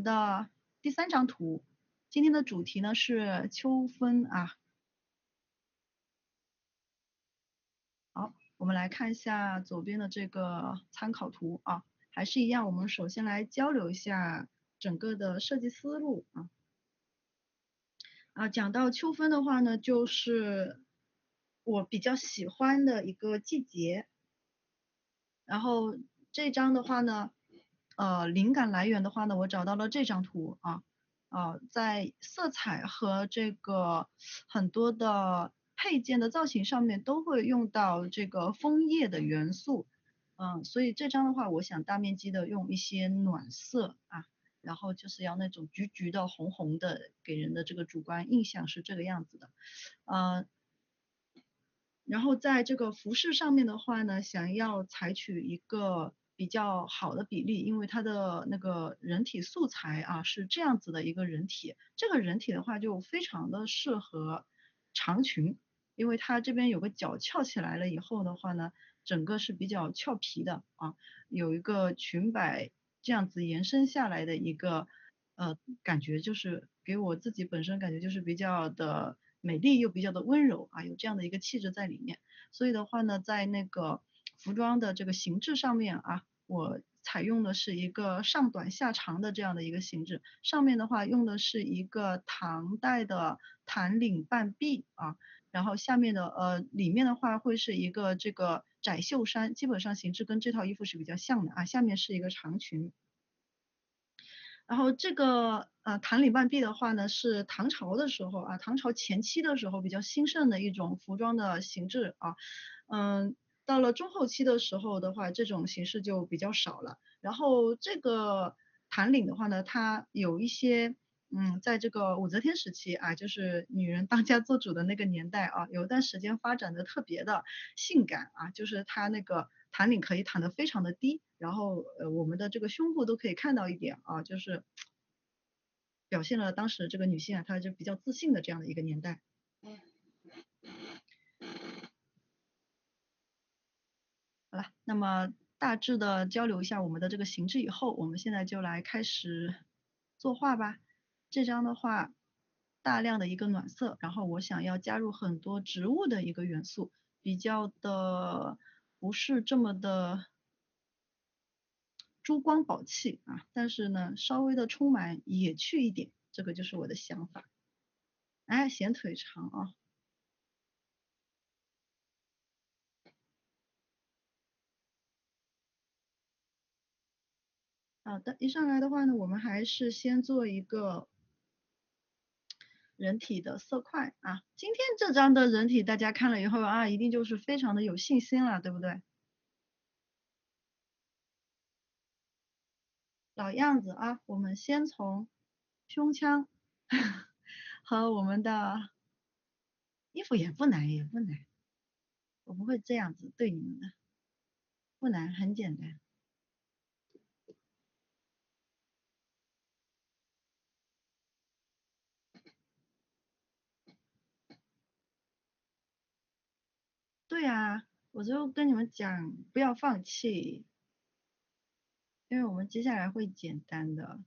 们的第3张图，今天的主题呢是秋分啊。好，我们来看一下左边的这个参考图啊，还是一样，我们首先来交流一下整个的设计思路啊。讲到秋分的话呢，就是我比较喜欢的一个季节。然后这张的话呢，灵感来源的话呢，我找到了这张图啊。在色彩和这个很多的配件的造型上面都会用到这个枫叶的元素。所以这张的话，我想大面积的用一些暖色啊，然后就是要那种橘橘的、红红的，给人的这个主观印象是这个样子的。呃，然后在这个服饰上面的话呢，想要采取一个比较好的比例，因为它的那个人体素材啊，是这样子的一个人体。这个人体的话就非常的适合长裙，因为它这边有个角翘起来了以后的话呢，整个是比较俏皮的啊，有一个裙摆这样子延伸下来的一个感觉，就是给我自己本身感觉就是比较的美丽又比较的温柔啊，有这样的一个气质在里面。所以的话呢，在那个服装的这个形制上面啊，我采用的是一个上短下长的这样的一个形制，上面的话用的是一个唐代的弹领半臂啊，然后下面的里面的话会是一个这个窄袖衫，基本上形制跟这套衣服是比较像的啊，下面是一个长裙。然后这个，弹领半臂的话呢，是唐朝的时候啊，唐朝前期的时候比较兴盛的一种服装的形制啊。嗯，到了中后期的时候的话，这种形式就比较少了。然后这个弹领的话呢，它有一些在这个武则天时期啊，就是女人当家做主的那个年代啊，有一段时间发展的特别的性感啊，就是它那个弹领可以弹得非常的低，然后，我们的这个胸部都可以看到一点啊，就是表现了当时这个女性啊，她就比较自信的这样的一个年代。好了，那么大致的交流一下我们的这个形制以后，我们现在就来开始作画吧。这张的话，大量的一个暖色，然后我想要加入很多植物的一个元素，比较的不是这么的珠光宝气啊，但是呢，稍微的充满野趣一点，这个就是我的想法。哎，显腿长啊。好的，一上来的话呢，我们还是先做一个人体的色块啊。今天这张的人体大家看了以后啊，一定就是非常的有信心了，对不对？老样子啊，我们先从胸腔和我们的衣服也不难，也不难，我不会这样子对你们的，不难，很简单。对啊，我就跟你们讲，不要放弃，因为我们接下来会简单的。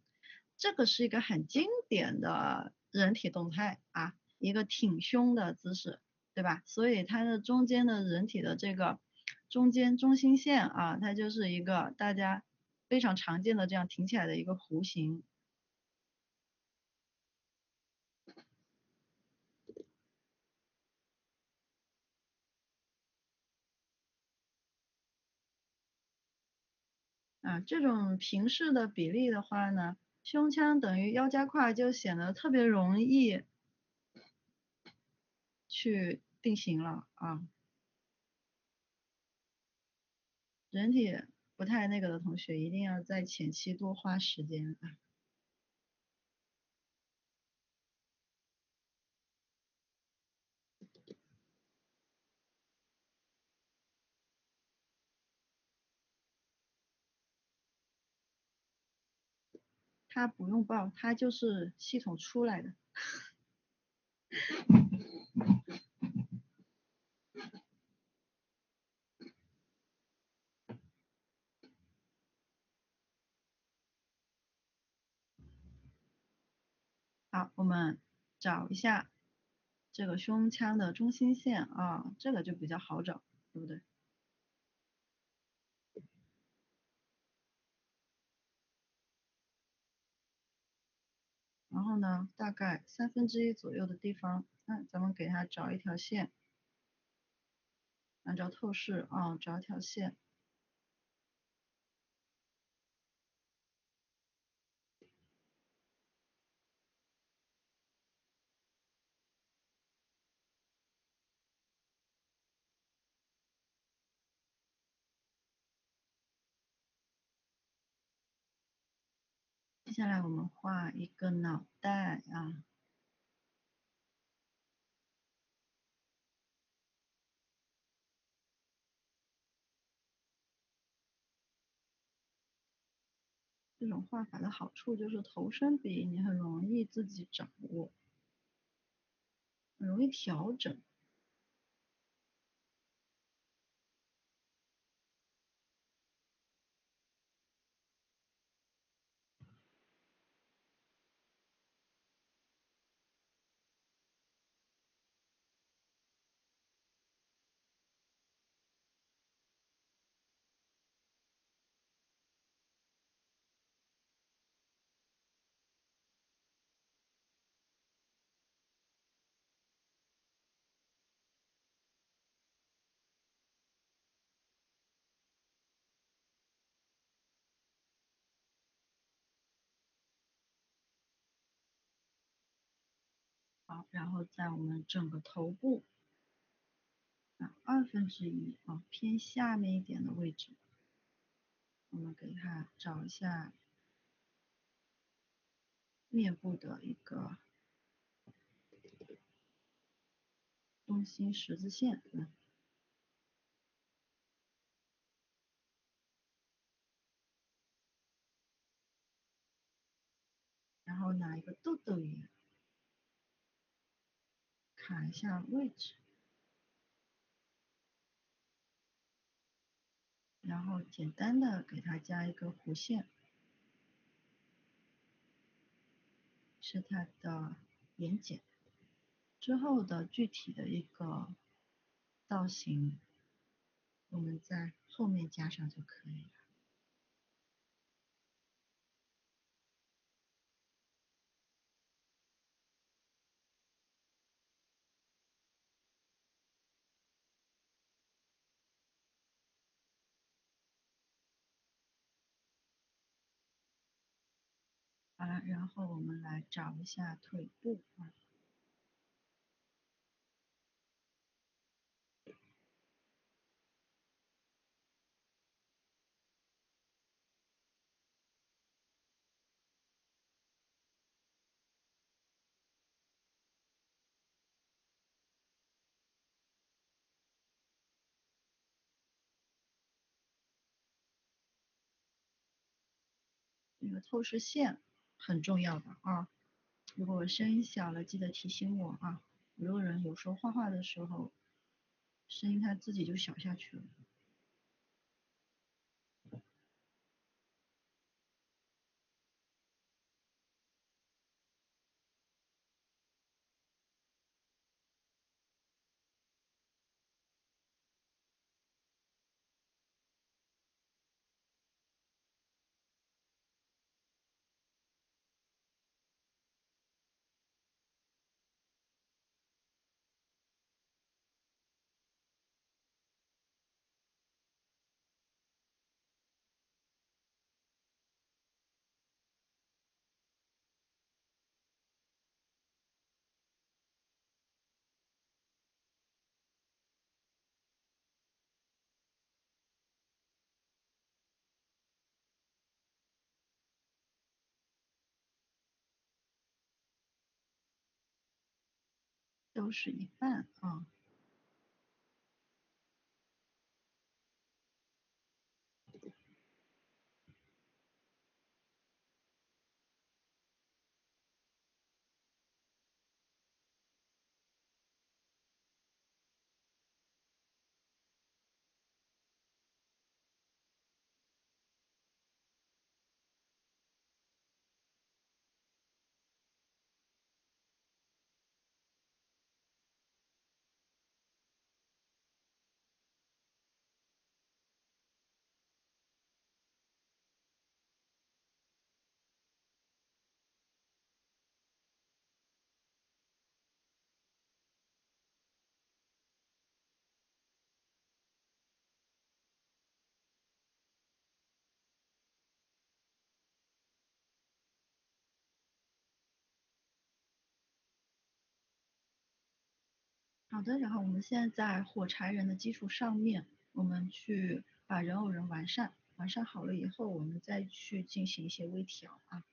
这个是一个很经典的人体动态啊，一个挺胸的姿势，对吧？所以它的中间的人体的这个中间中心线啊，它就是一个大家非常常见的这样挺起来的一个弧形。这种平视的比例的话呢，胸腔等于腰加胯就显得特别容易去定型了啊。人体不太那个的同学，一定要在前期多花时间啊。它不用报，它就是系统出来的。好，我们找一下这个胸腔的中心线啊，这个就比较好找，对不对？然后呢，大概1/3左右的地方，咱们给它找一条线，按照透视啊，找一条线，接下来我们画一个脑袋啊，这种画法的好处就是头身比你很容易自己掌握，很容易调整。好，然后在我们整个头部1/2啊偏下面一点的位置，我们给它找一下面部的一个中心十字线，然后拿一个豆豆圆卡一下位置，然后简单的给它加一个弧线，是它的眼睑。之后的具体的一个造型，我们在后面加上就可以了。好了，然后我们来找一下腿部啊，那个透视线很重要的啊。如果声音小了，记得提醒我啊。有的人有时候画画的时候，声音它自己就小下去了。都是一半啊。好的，然后我们现在在火柴人的基础上面，我们去把人偶人完善，完善好了以后，我们再去进行一些微调啊。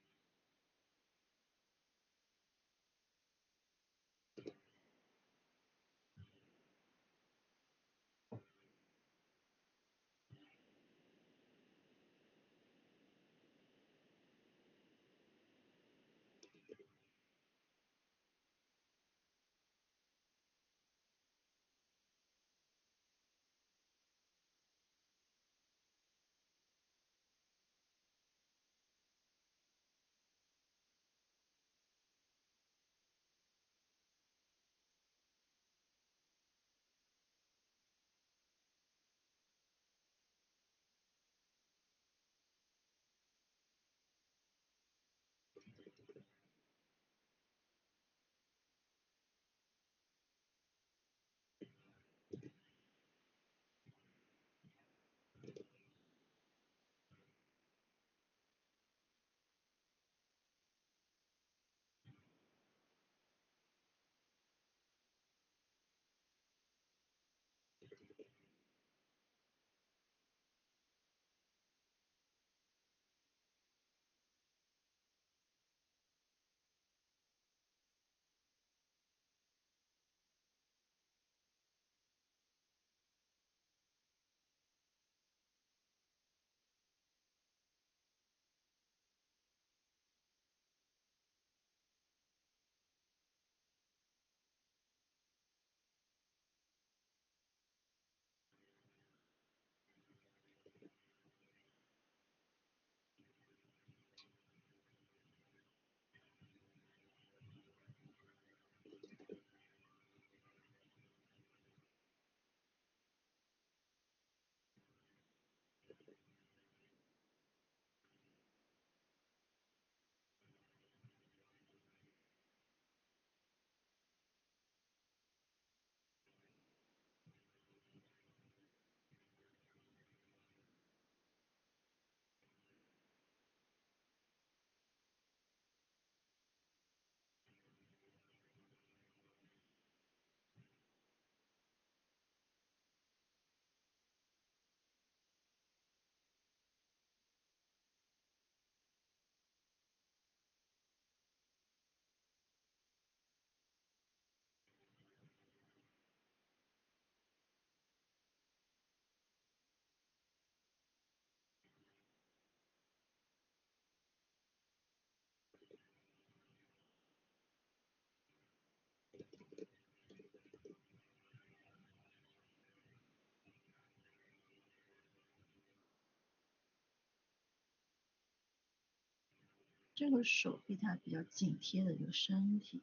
这个手臂它比较紧贴的一个身体，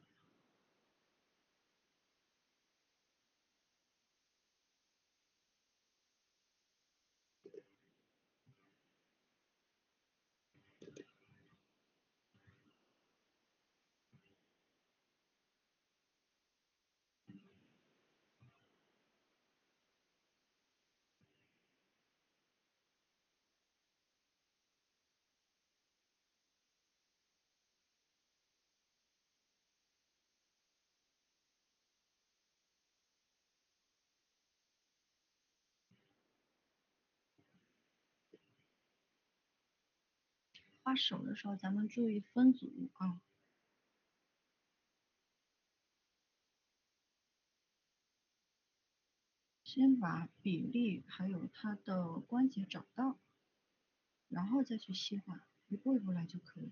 画手的时候咱们注意分组啊，先把比例还有它的关节找到，然后再去细化，一步一步来就可以。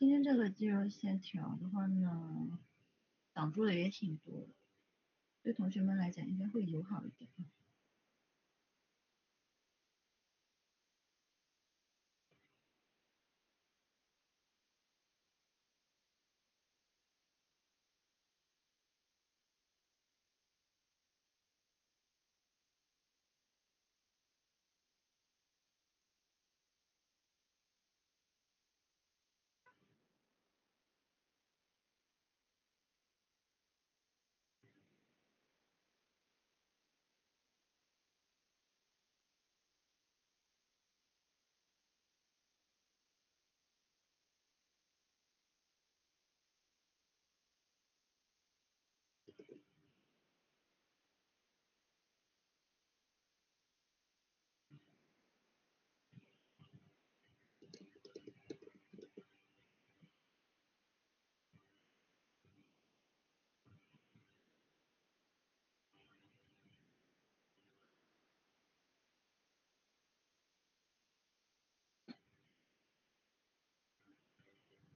今天这个肌肉线条的话呢，挡住的也挺多的，对同学们来讲应该会友好一点。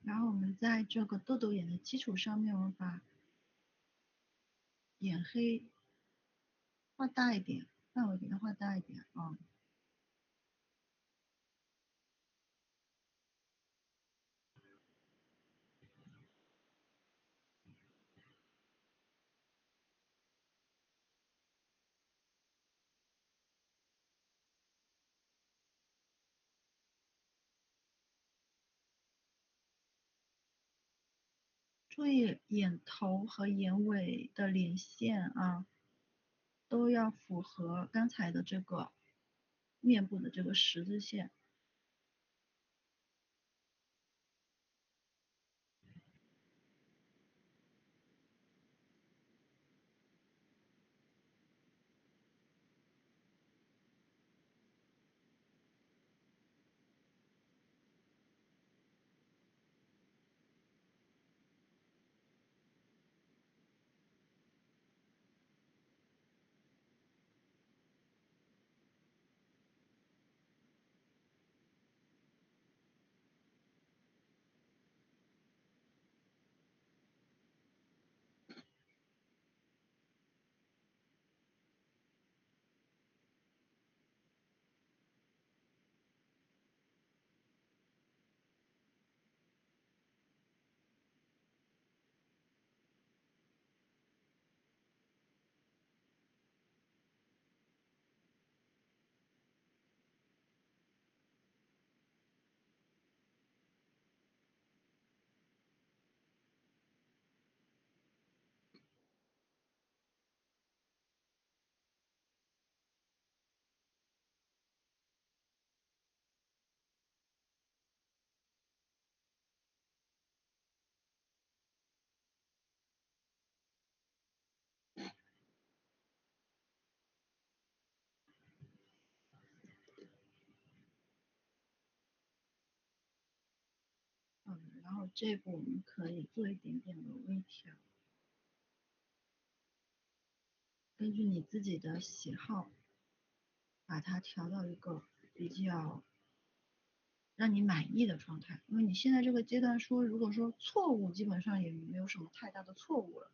然后我们在这个痘痘眼的基础上面，我们把眼黑画大一点，范围给它画大一点啊。注意眼头和眼尾的连线啊，都要符合刚才的这个面部的这个十字线。然后这步我们可以做一点点的微调，根据你自己的喜好，把它调到一个比较让你满意的状态。因为你现在这个阶段说，如果说错误，基本上也没有什么太大的错误了，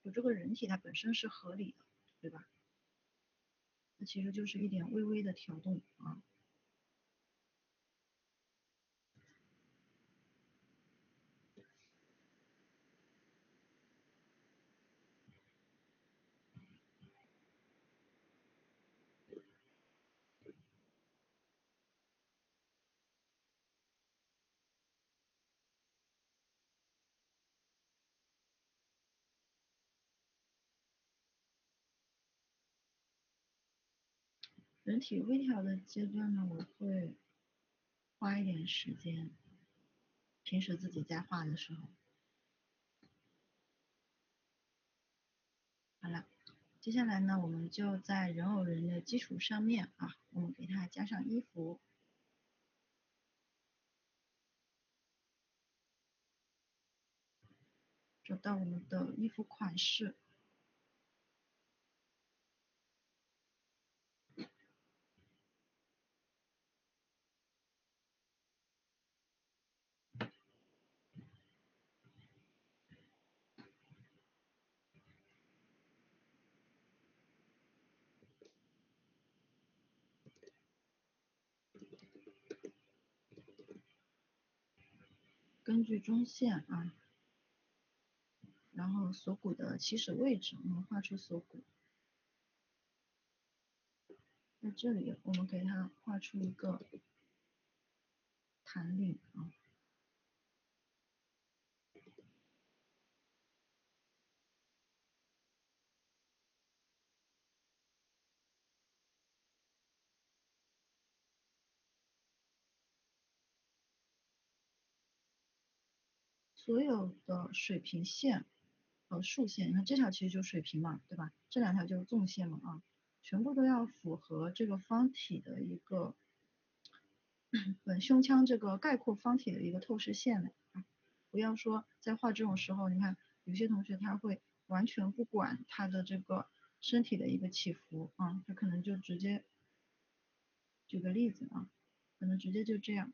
就这个人体它本身是合理的，对吧？那其实就是一点微微的调动啊。人体微调的阶段呢，我会花一点时间，平时自己在画的时候。好了，接下来呢，我们就在人偶人的基础上面啊，我们给它加上衣服，找到我们的衣服款式，根据中线啊，然后锁骨的起始位置，我们画出锁骨。在这里我们给它画出一个弹领啊。所有的水平线和竖线，你看这条其实就水平嘛，对吧？这两条就是纵线嘛啊，全部都要符合这个方体的一个本胸腔这个概括方体的一个透视线的啊。不要说在画这种时候，你看有些同学他会完全不管他的这个身体的一个起伏啊，他可能就直接举个例子啊，可能直接就这样。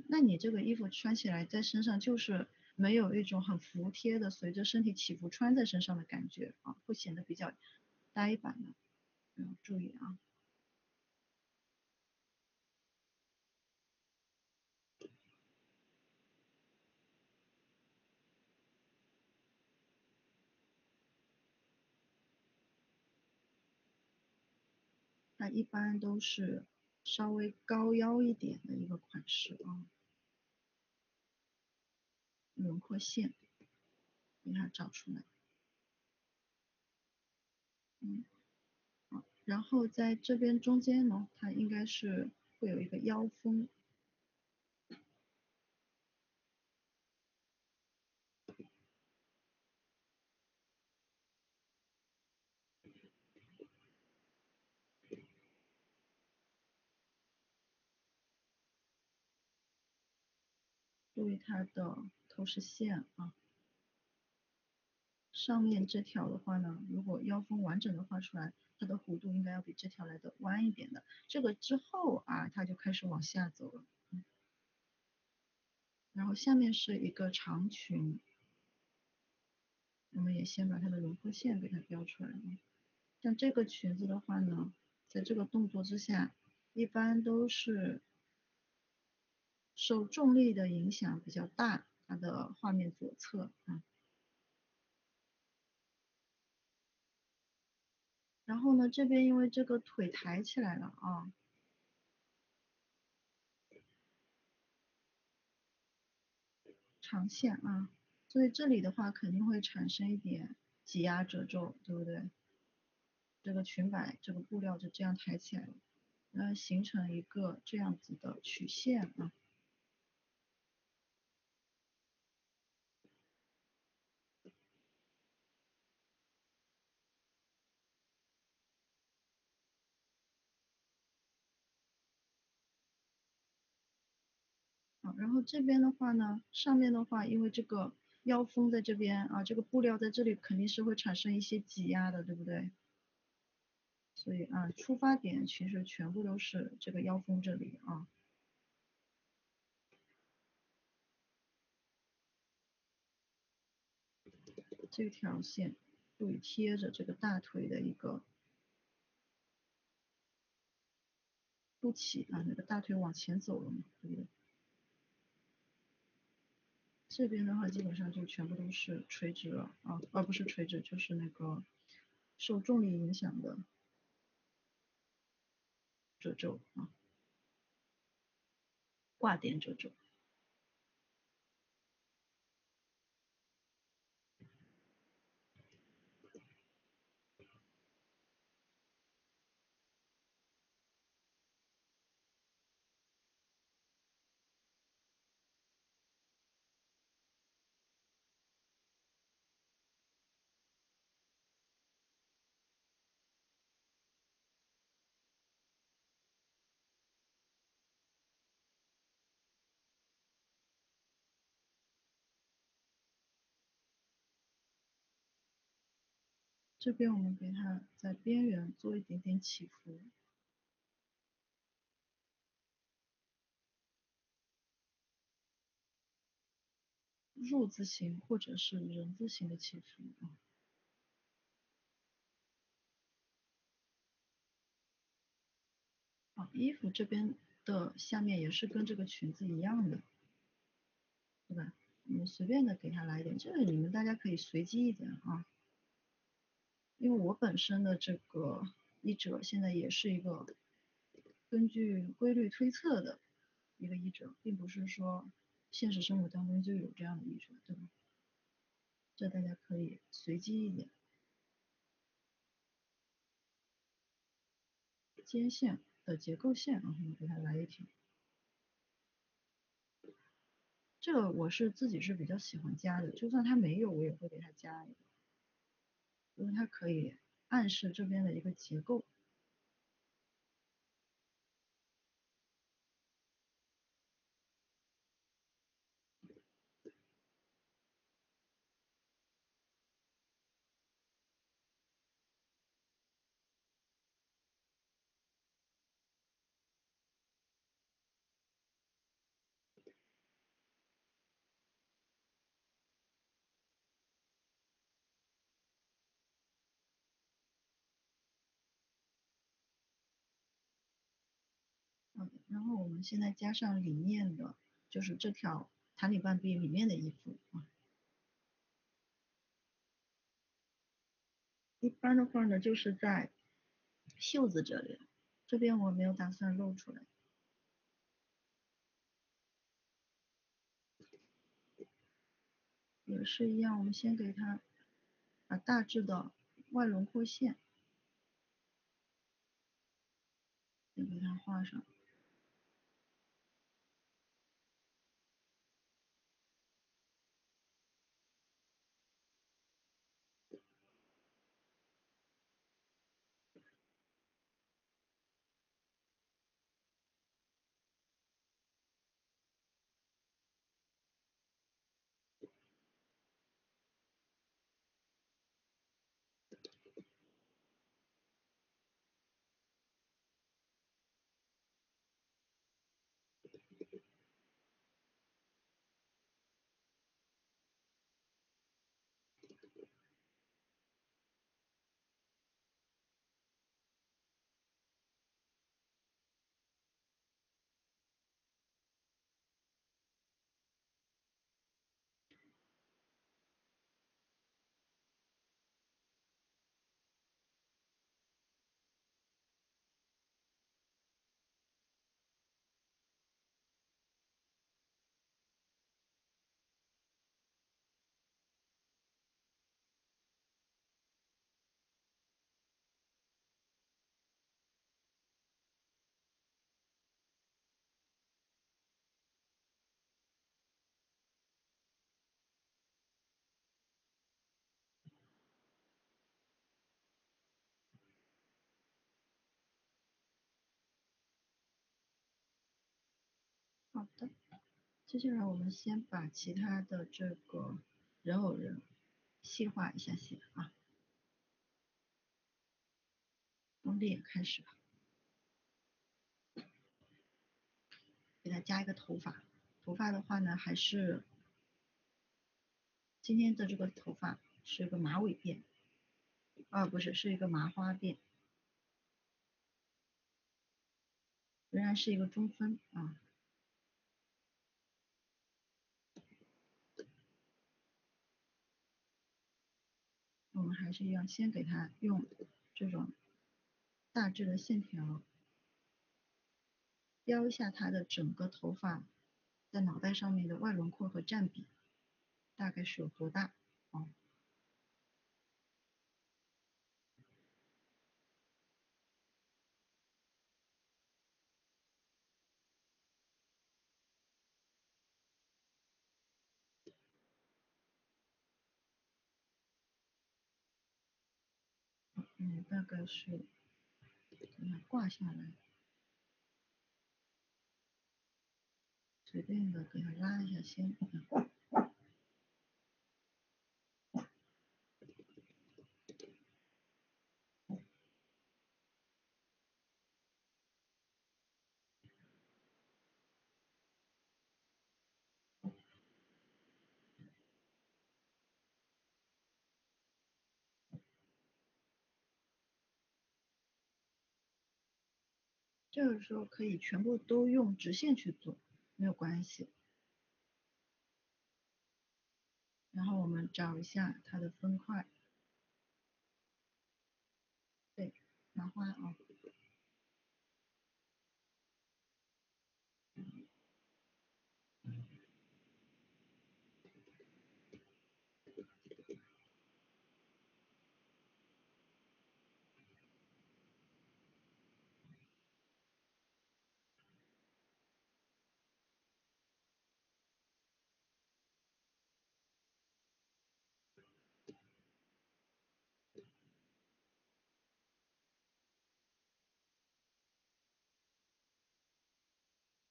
那你这个衣服穿起来在身上就是没有一种很服帖的随着身体起伏穿在身上的感觉啊，会显得比较呆板的，要注意啊。它一般都是稍微高腰一点的一个款式啊，轮廓线给它找出来，嗯，好，然后在这边中间呢，它应该是会有一个腰封，注意它的透视线啊。上面这条的话呢，如果腰封完整的画出来，它的弧度应该要比这条来的弯一点的。这个之后啊，它就开始往下走了。然后下面是一个长裙，我们也先把它的轮廓线给它标出来了。像这个裙子的话呢，在这个动作之下，一般都是受重力的影响比较大，它的画面左侧啊。然后呢，这边因为这个腿抬起来了啊，长线啊，所以这里的话肯定会产生一点挤压褶皱，对不对？这个裙摆这个布料就这样抬起来了，形成一个这样子的曲线啊。好，然后这边的话呢，上面的话，因为这个腰封在这边啊，这个布料在这里肯定是会产生一些挤压的，对不对？所以啊，出发点其实全部都是这个腰封这里啊，这条线注意贴着这个大腿的一个凸起啊，那个大腿往前走了嘛，对不对？这边的话基本上就全部都是垂直了啊，而不是垂直，就是那个受重力影响的褶皱啊，挂点褶皱。这边我们给它在边缘做一点点起伏，入字形或者是人字形的起伏啊。好，衣服这边的下面也是跟这个裙子一样的，对吧？你随便的给它来一点，这个你们大家可以随机一点啊。因为我本身的这个译者现在也是一个根据规律推测的一个译者，并不是说现实生活当中就有这样的译者，对吧？这大家可以随机一点。接线的结构线，然后给它来一条。这个我是自己是比较喜欢加的，就算它没有，我也会给它加一个，因为它可以暗示这边的一个结构。然后我们现在加上里面的，就是这条弹里半臂里面的衣服啊。一般的话呢，就是在袖子这里，这边我没有打算露出来，也是一样，我们先给它把大致的外轮廓线先给它画上。好的，接下来我们先把其他的这个人偶人细化一下先啊，从脸开始吧，给它加一个头发。头发的话呢，还是今天的这个头发是一个马尾辫，不是，是一个麻花辫，仍然是一个中分啊。我们还是一样，先给它用这种大致的线条标一下它的整个头发在脑袋上面的外轮廓和占比，大概是有多大哦。大概是给它挂下来，随便的给它拉一下线。这个时候可以全部都用直线去做，没有关系。然后我们找一下它的分块，对，麻花啊，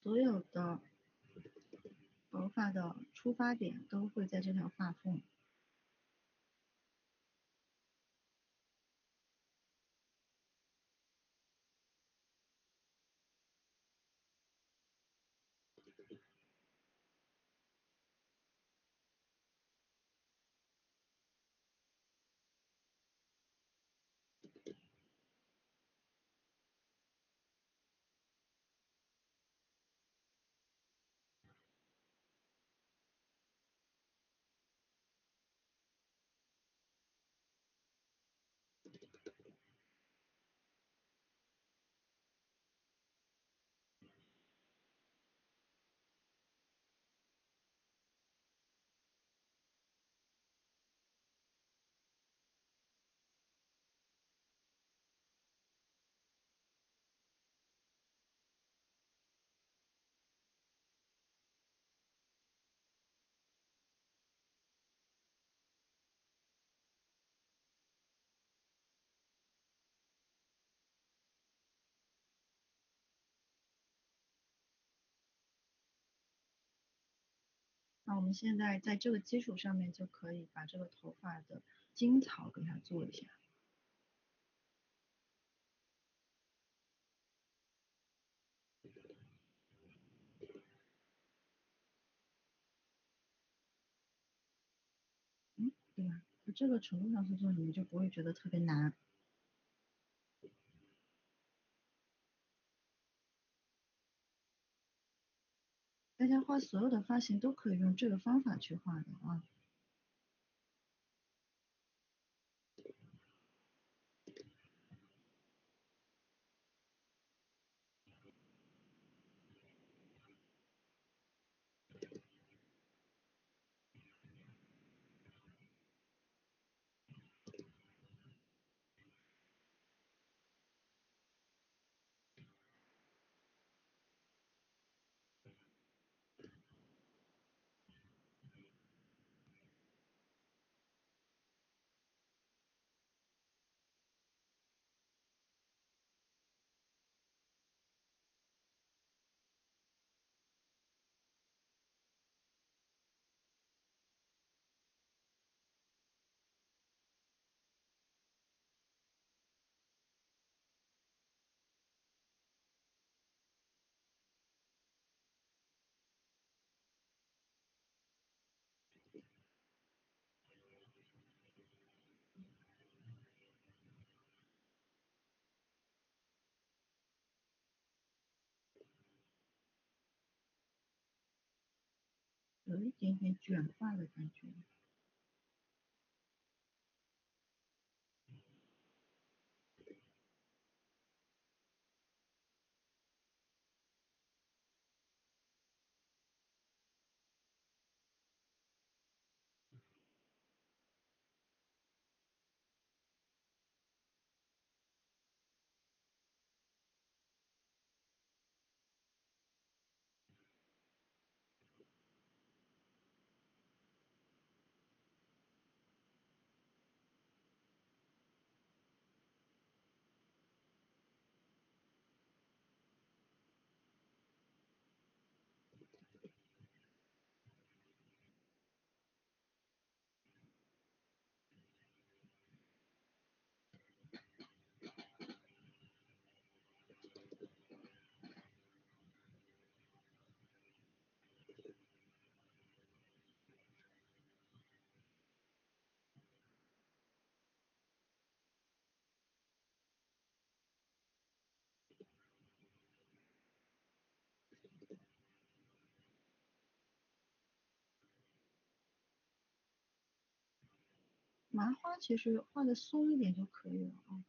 所有的头发的出发点都会在这条发缝。那我们现在在这个基础上面就可以把这个头发的筋槽给它做一下。嗯，对吧？就这个程度上去做，你们就不会觉得特别难。大家画所有的发型都可以用这个方法去画的啊。有一点点卷发的感觉。麻花其实画的松一点就可以了啊。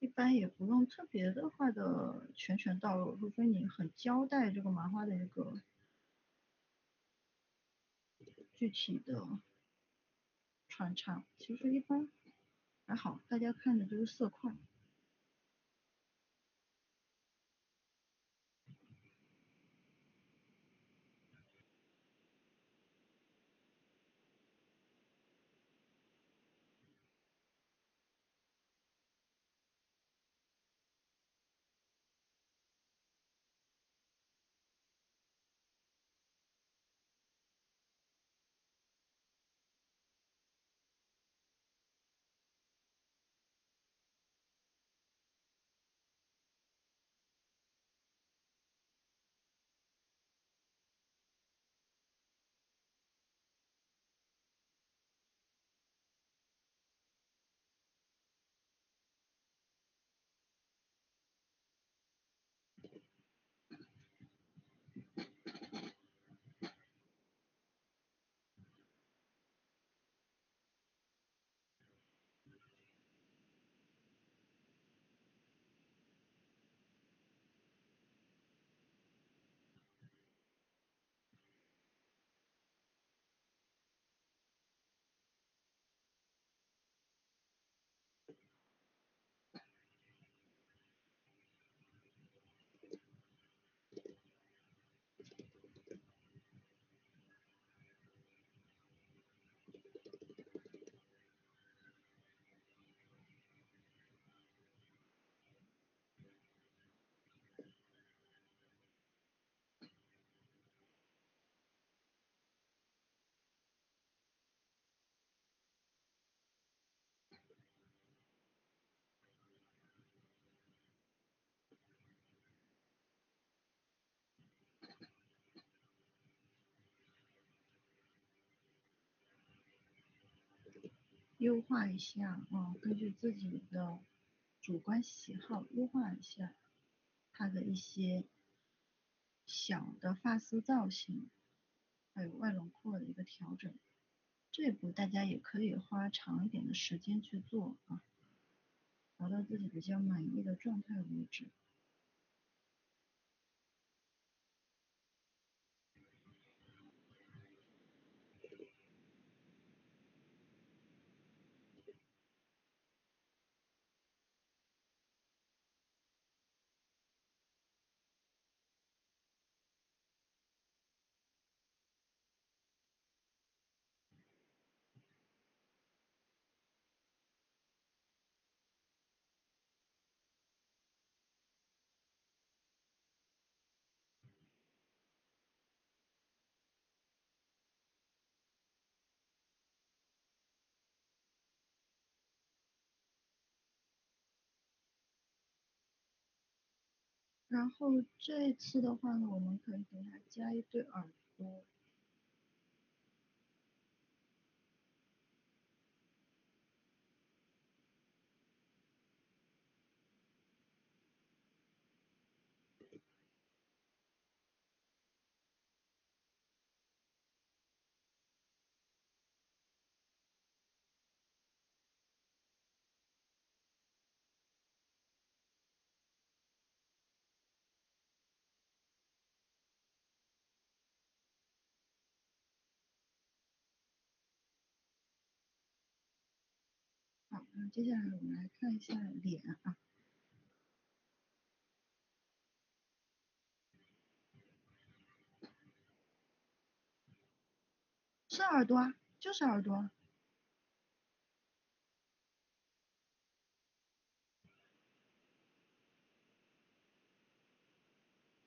一般也不用特别的画的拳拳到肉，除非你很交代这个麻花的一个具体的穿插，其实一般还好，大家看的就是色块。优化一下啊，根据自己的主观喜好优化一下它的一些小的发丝造型，还有外轮廓的一个调整。这一步大家也可以花长一点的时间去做啊，找到自己比较满意的状态为止。然后这一次的话呢，我们可以给它加一对耳朵。好，那接下来我们来看一下脸啊，是耳朵啊，就是耳朵啊。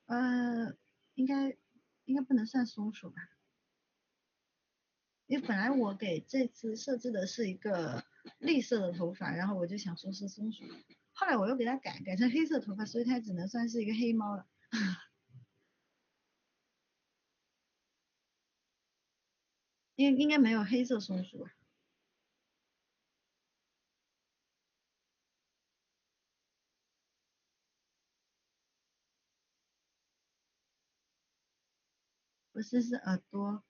呃，应该应该不能算松鼠吧？因为本来我给这次设置的是一个绿色的头发，然后我就想说是松鼠，后来我又给它改成黑色头发，所以它只能算是一个黑猫了。应该没有黑色松鼠吧？不是，是耳朵。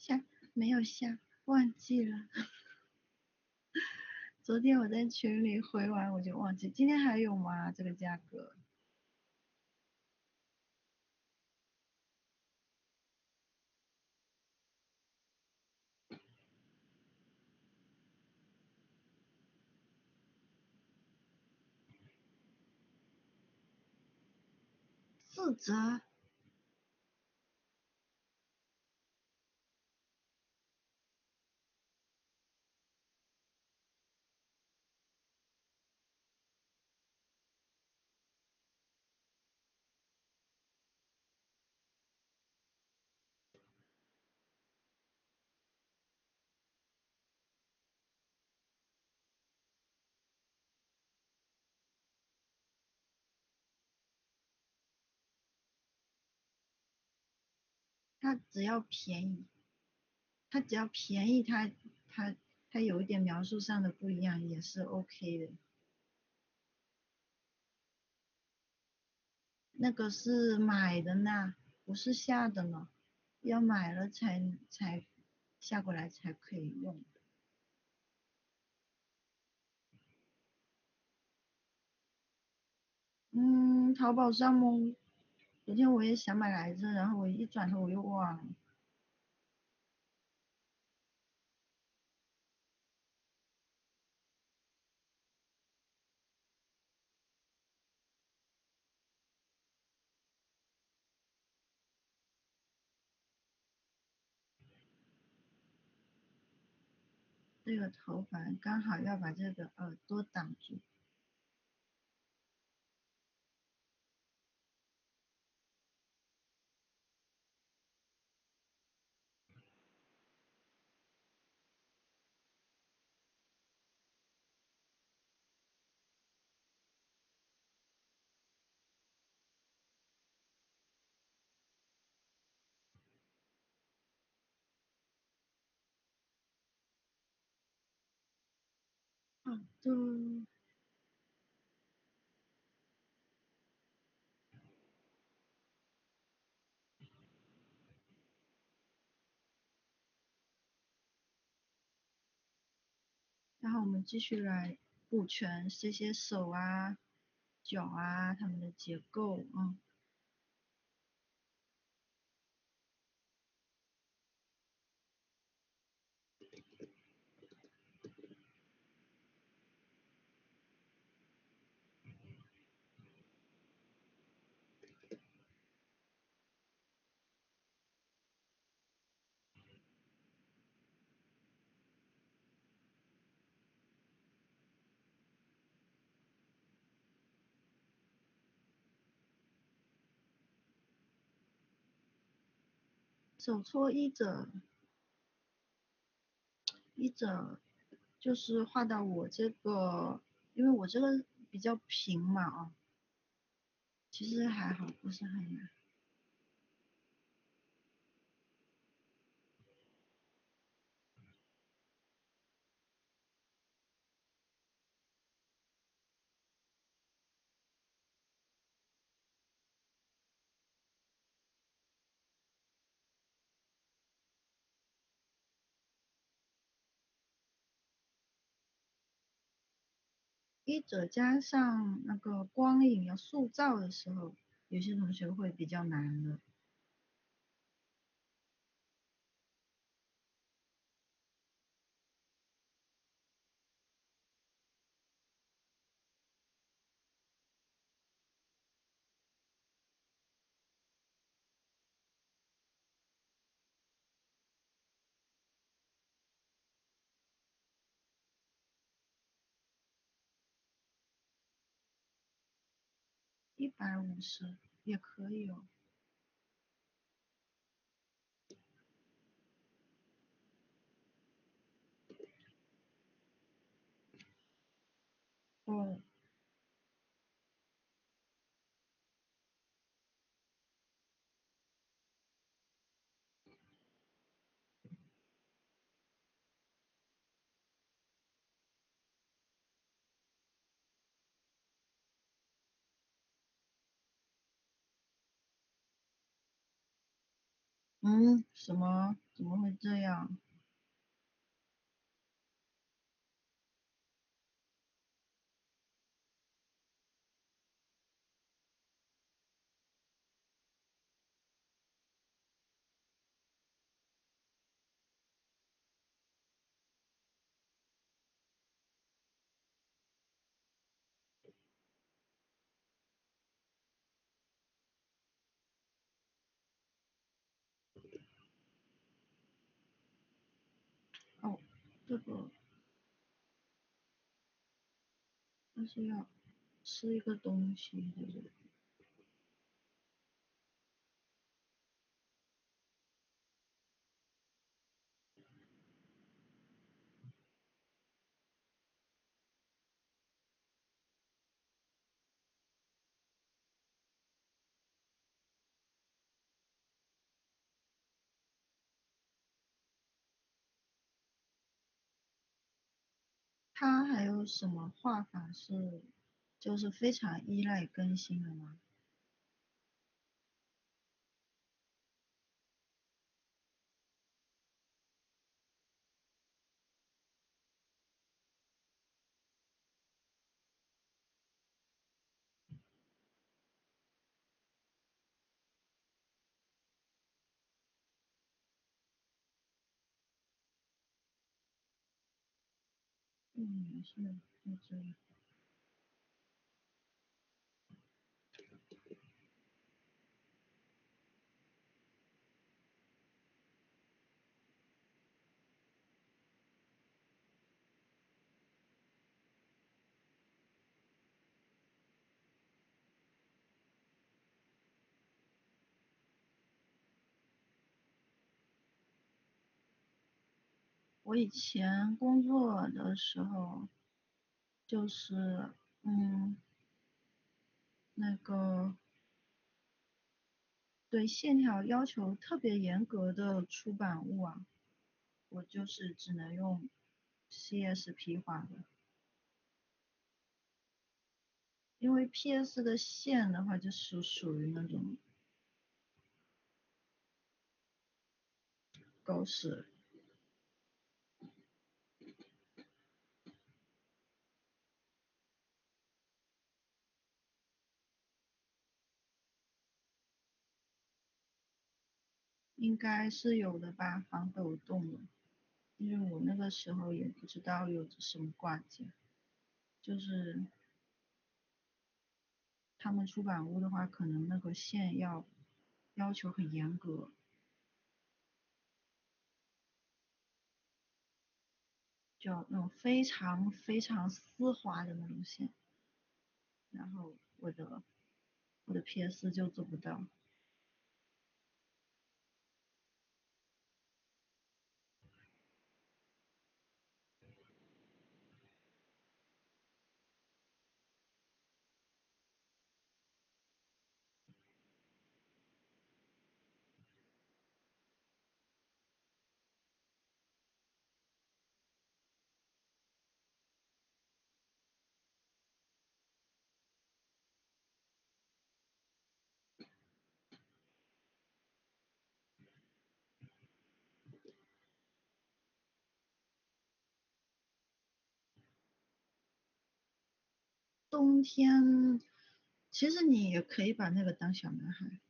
下没有下，忘记了。昨天我在群里回完我就忘记，今天还有吗？这个价格？4折。它只要便宜，它只要便宜，它它有一点描述上的不一样也是 OK 的。那个是买的呢，不是下的呢，要买了才下过来才可以用。嗯，淘宝上吗？昨天我也想买来着，然后我一转头我又忘了。这个头发刚好要把这个耳朵挡住。好的。然后我们继续来补全这些手啊、脚啊它们的结构啊。手搓一者就是画到我这个，因为我这个比较平嘛啊，其实还好，不是很难。一者加上那个光影要塑造的时候，有些同学会比较难的。150也可以哦。哦，嗯，什么？怎么会这样？哦，这个就是要吃一个东西，就是。它还有什么画法是就是非常依赖更新的吗？嗯，是这样。我以前工作的时候，就是嗯，那个对线条要求特别严格的出版物啊，我就是只能用 CSP 画的，因为 PS 的线的话就是属于那种狗屎，应该是有的吧，防抖动的，因为我那个时候也不知道有什么挂件，就是他们出版物的话，可能那个线要求很严格，就那种非常非常丝滑的那种线，然后我的 PS 就做不到。冬天，其实你也可以把那个当小男孩，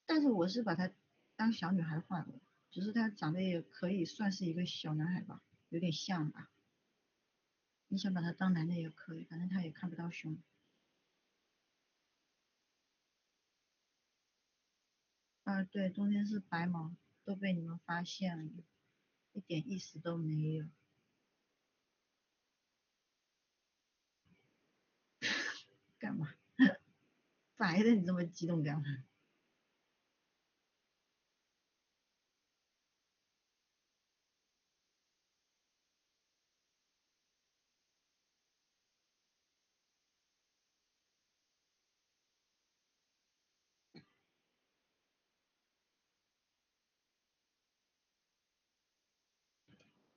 但是我是把他当小女孩画的，只是他长得也可以算是一个小男孩吧，有点像吧。你想把他当男的也可以，反正他也看不到胸。啊，对，中间是白毛，都被你们发现了，一点意思都没有。干嘛？白的你这么激动干嘛？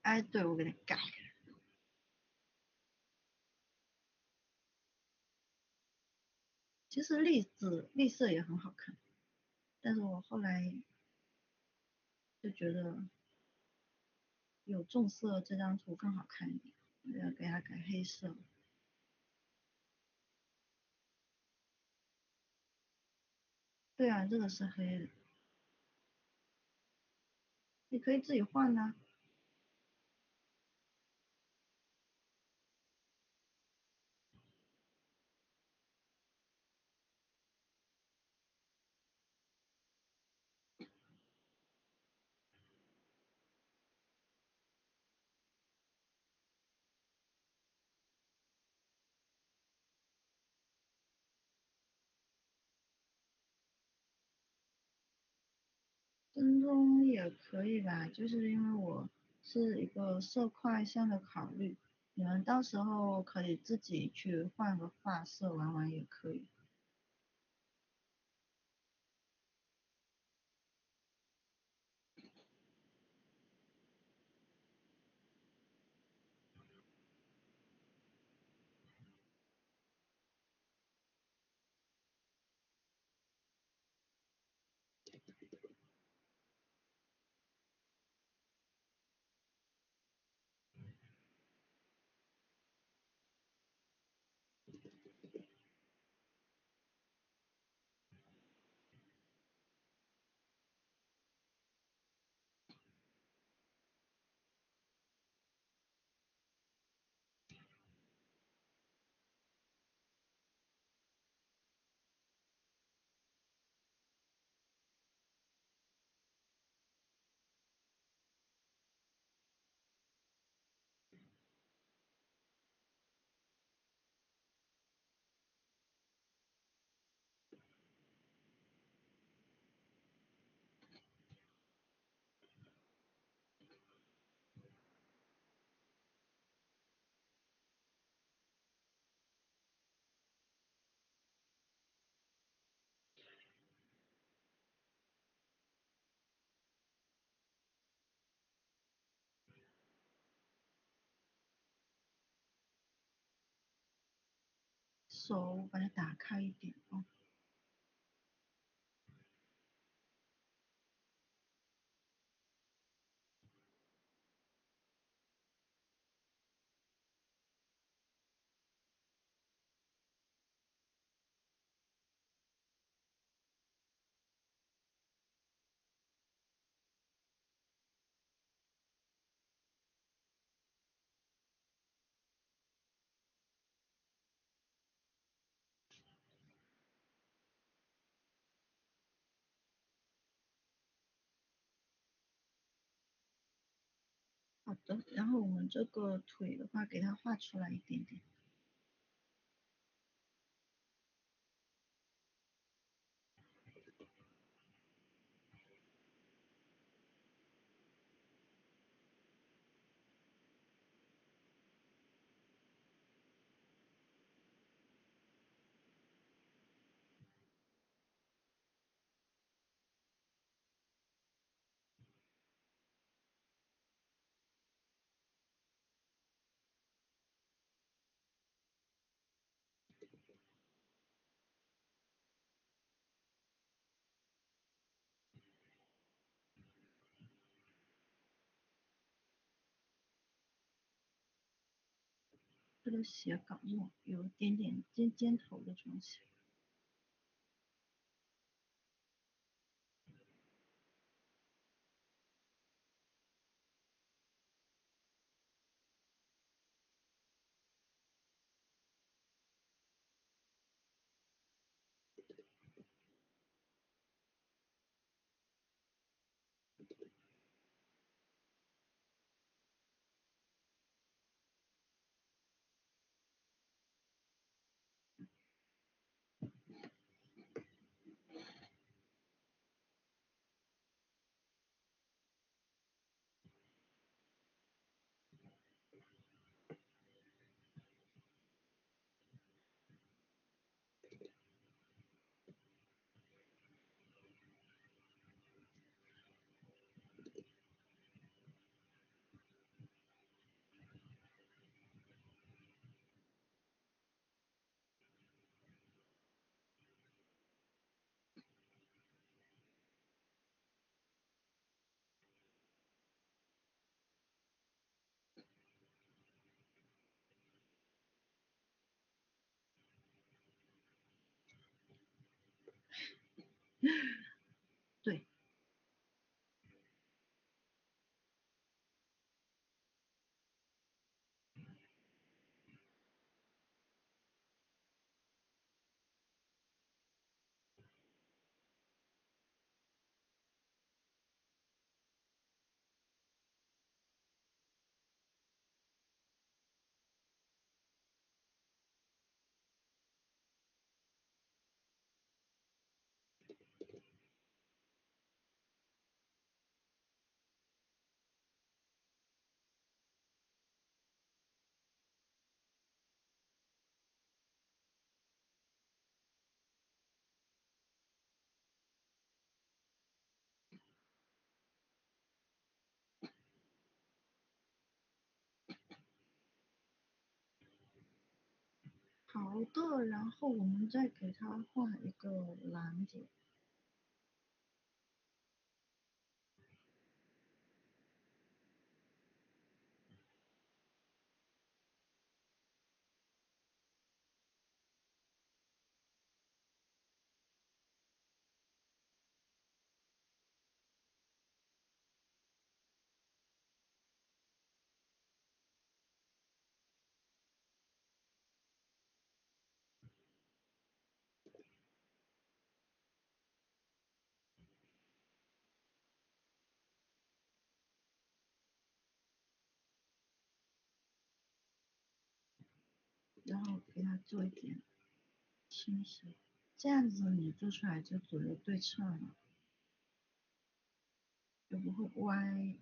哎，对，我给你改。其实栗色也很好看，但是我后来就觉得有重色这张图更好看一点，我要给它改黑色。对啊，这个是黑的，你可以自己换呐、真中也可以吧，就是因为我是一个色块上的考虑，你们到时候可以自己去换个发色玩玩也可以。手把它打开一点哦。好的，然后我们这个腿的话，给它画出来一点点。个写稿这种有点点尖头的东西。对。好的，然后我们再给它画一个拦截。然后给它做一点倾斜，这样子你做出来就左右对称了，就不会歪。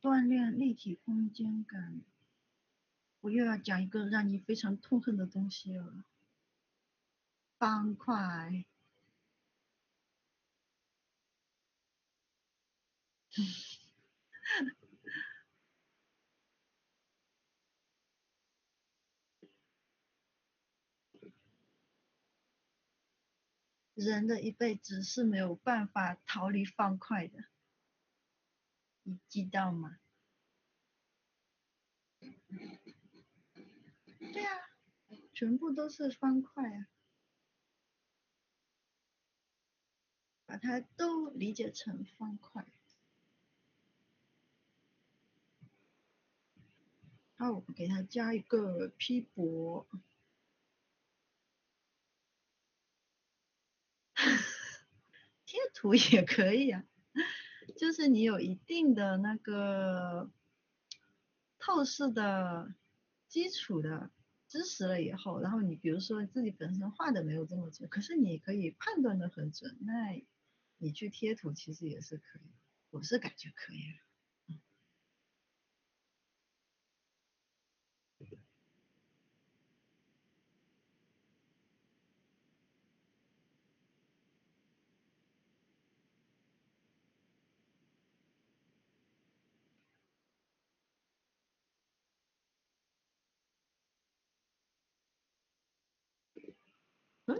锻炼立体空间感。我又要讲一个让你非常痛恨的东西了，方块。人的一辈子是没有办法逃离方块的，你知道吗？对啊，全部都是方块啊，把它都理解成方块。好，我给它加一个 P 博，贴图也可以啊，就是你有一定的那个透视的基础的知识了以后，然后你比如说自己本身画的没有这么准，可是你可以判断的很准，那你去贴图其实也是可以，我是感觉可以的。嗯，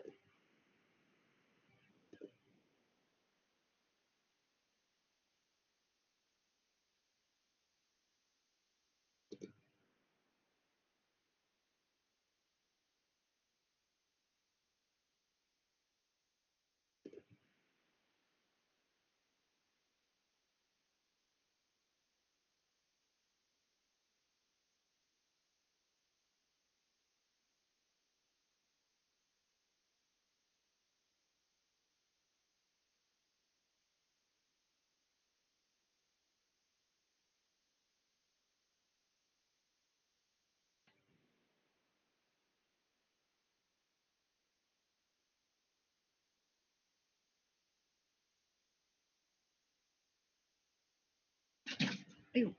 哎呦，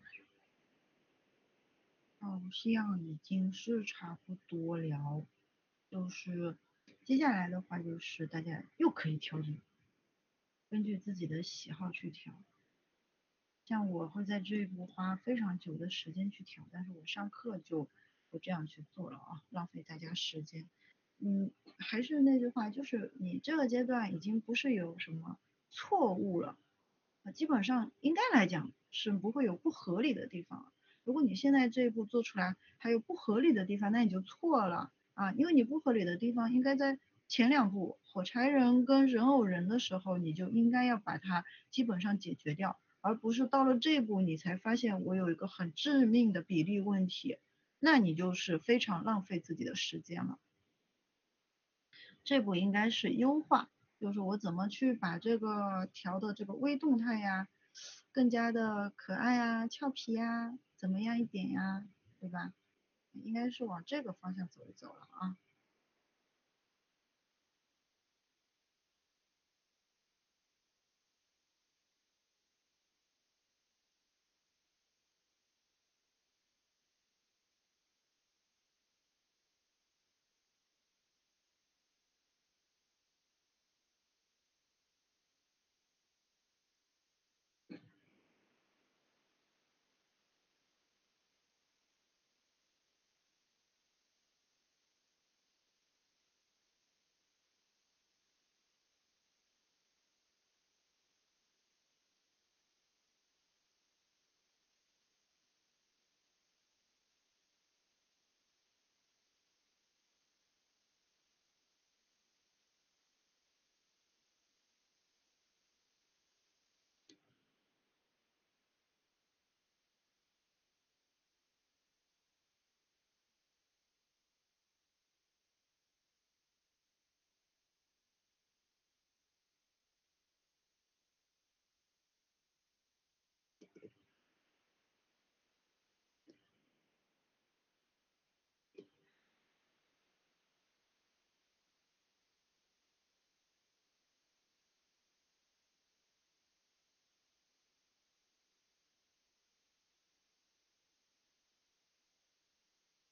好像已经是差不多了，就是接下来的话就是大家又可以调整，根据自己的喜好去调。像我会在这一步花非常久的时间去调，但是我上课就不这样去做了啊，浪费大家时间。还是那句话，就是你这个阶段已经不是有什么错误了，基本上应该来讲是不会有不合理的地方了。如果你现在这一步做出来还有不合理的地方，那你就错了啊，因为你不合理的地方应该在前两步火柴人跟人偶人的时候，你就应该要把它基本上解决掉，而不是到了这一步你才发现我有一个很致命的比例问题，那你就是非常浪费自己的时间了。这步应该是优化，就是我怎么去把这个调的这个微动态呀，更加的可爱呀、俏皮呀，怎么样一点呀，对吧？应该是往这个方向走一走了啊。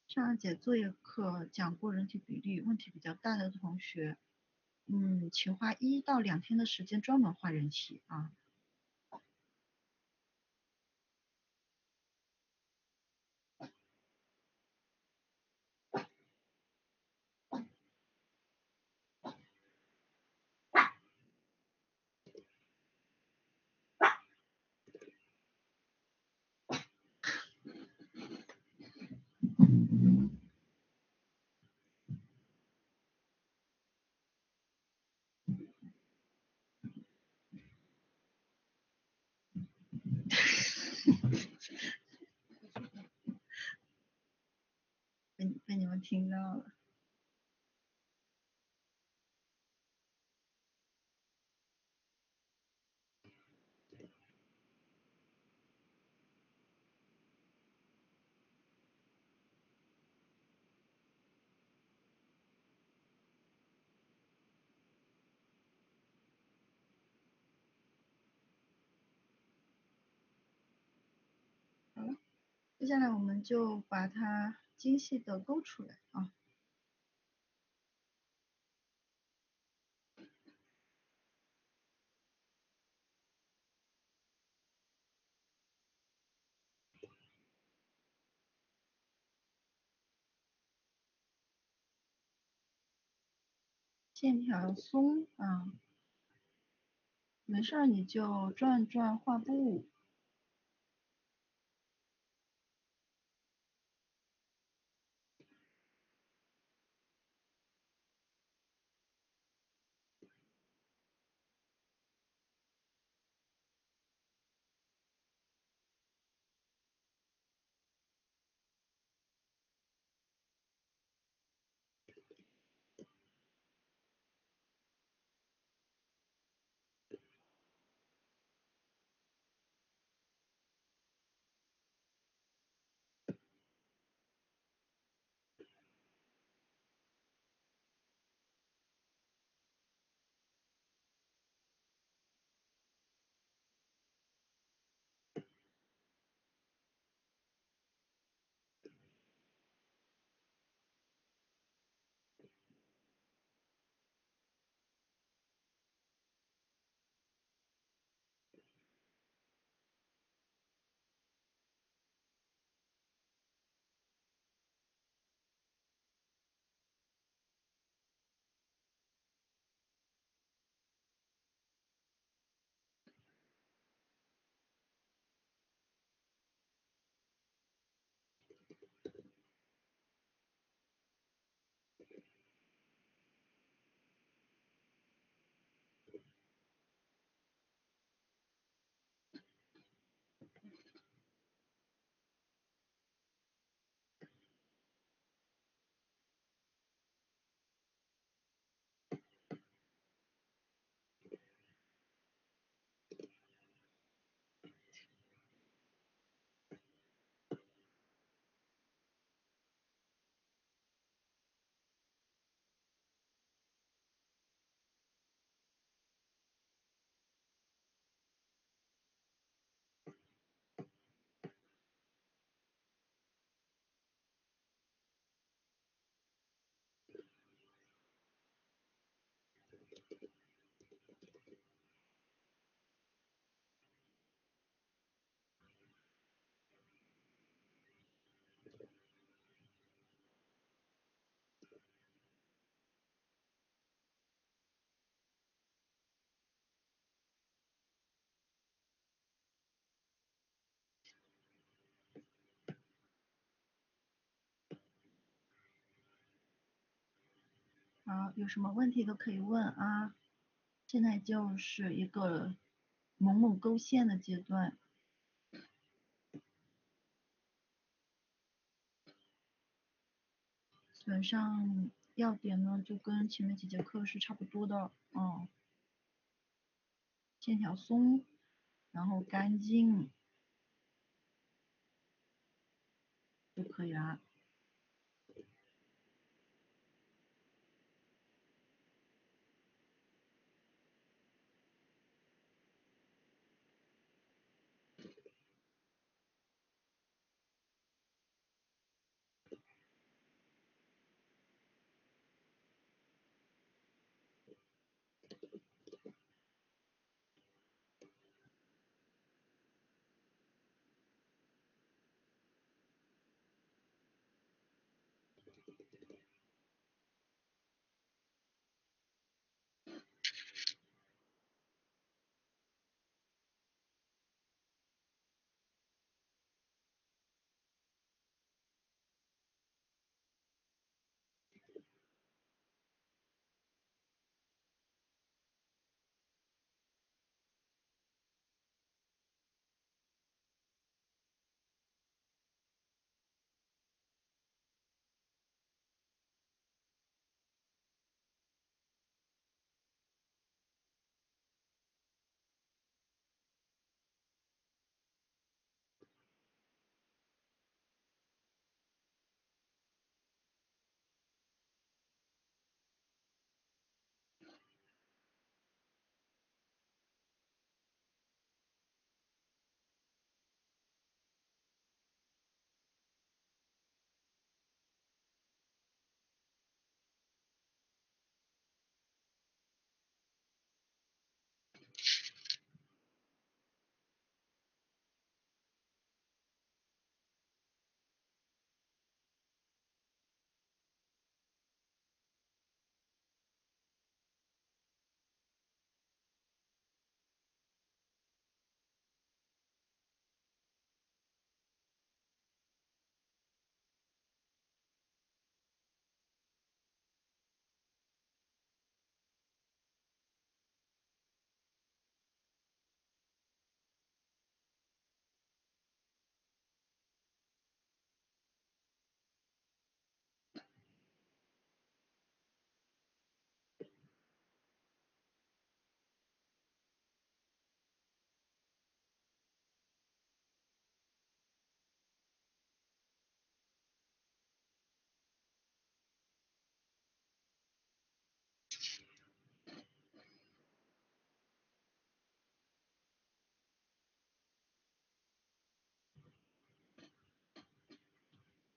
上节作业课讲过人体比例问题比较大的同学，请花1到2天的时间专门画人体啊。你们听到了。好了，接下来我们就把它精细的勾出来啊。线条松啊，没事儿你就转转画布。好，有什么问题都可以问啊。现在就是一个猛猛勾线的阶段，基本上要点呢就跟前面几节课是差不多的，线条松，然后干净就可以啦。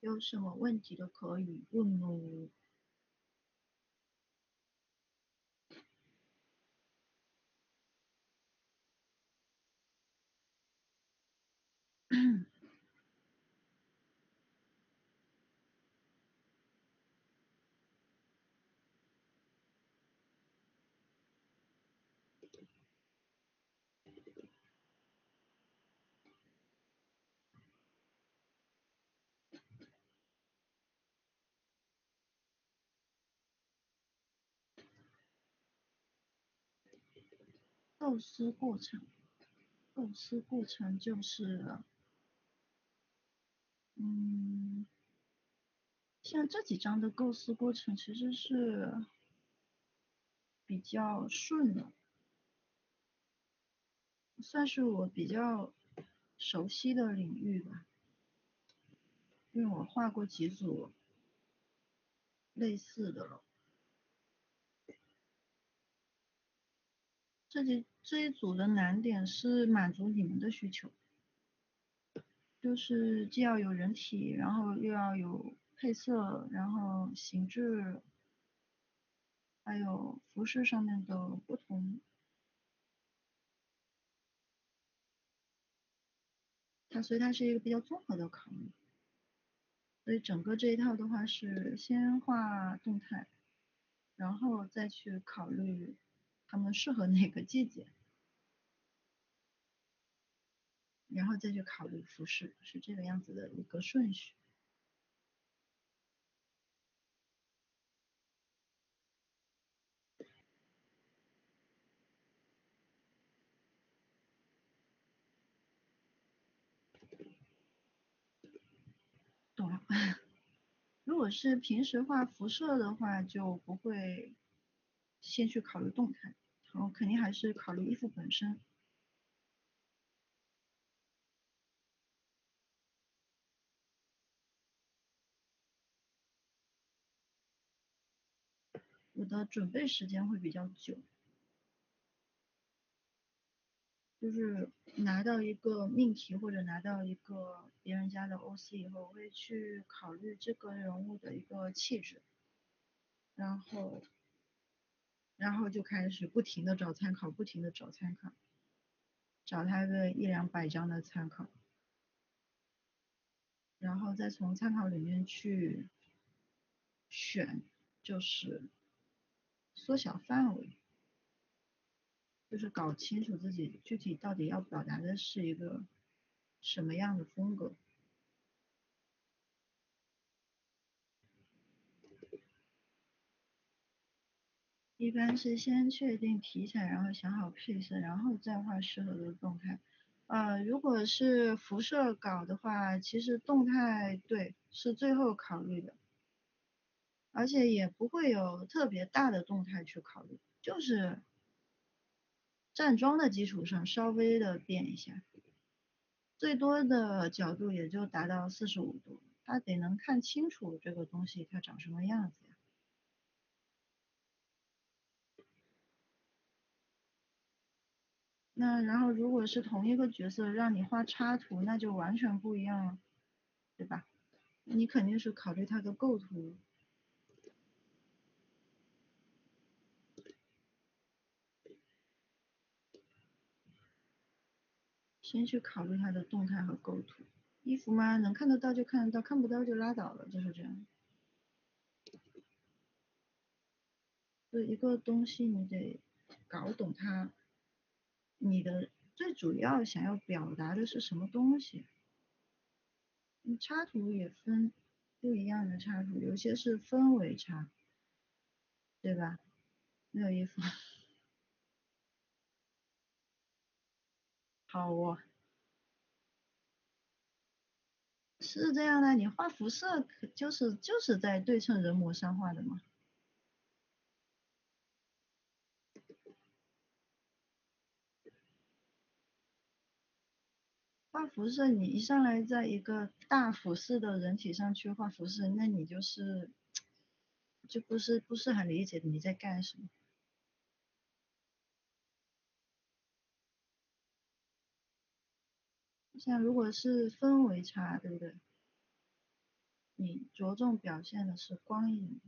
有什么问题都可以问哦。构思过程，构思过程就是，嗯，像这几章的构思过程其实是比较顺的，算是我比较熟悉的领域吧，因为我画过几组类似的了。这一组的难点是满足你们的需求，就是既要有人体，然后又要有配色，然后形制，还有服饰上面的不同，所以它是一个比较综合的考虑。所以整个这一套的话是先画动态，然后再去考虑它们适合哪个季节，然后再去考虑服饰，是这个样子的一个顺序。懂了。如果是平时画辐射的话，就不会先去考虑动态，然后肯定还是考虑衣服本身。我的准备时间会比较久，就是拿到一个命题或者拿到一个别人家的 OC 以后，我会去考虑这个人物的一个气质，然后就开始不停的找参考，不停的找参考，找他个一两百张的参考，然后再从参考里面去选，就是缩小范围，就是搞清楚自己具体到底要表达的是一个什么样的风格。一般是先确定题材，然后想好配色，然后再画适合的动态。如果是辐射稿的话，其实动态对是最后考虑的，而且也不会有特别大的动态去考虑，就是站桩的基础上稍微的变一下，最多的角度也就达到45度，他得能看清楚这个东西它长什么样子呀。那然后如果是同一个角色让你画插图，那就完全不一样了，对吧？你肯定是考虑它的构图，先去考虑它的动态和构图。衣服嘛，能看得到就看得到，看不到就拉倒了，就是这样。所以一个东西你得搞懂它，你的最主要想要表达的是什么东西。插图也分不一样的插图，有些是氛围插，对吧？没有衣服。好哦，是这样的，你画辐射就是在对称人模上画的嘛。画辐射，你一上来在一个大俯视的人体上去画辐射，那你就不是很理解你在干什么。像如果是氛围差，对不对？你着重表现的是光影，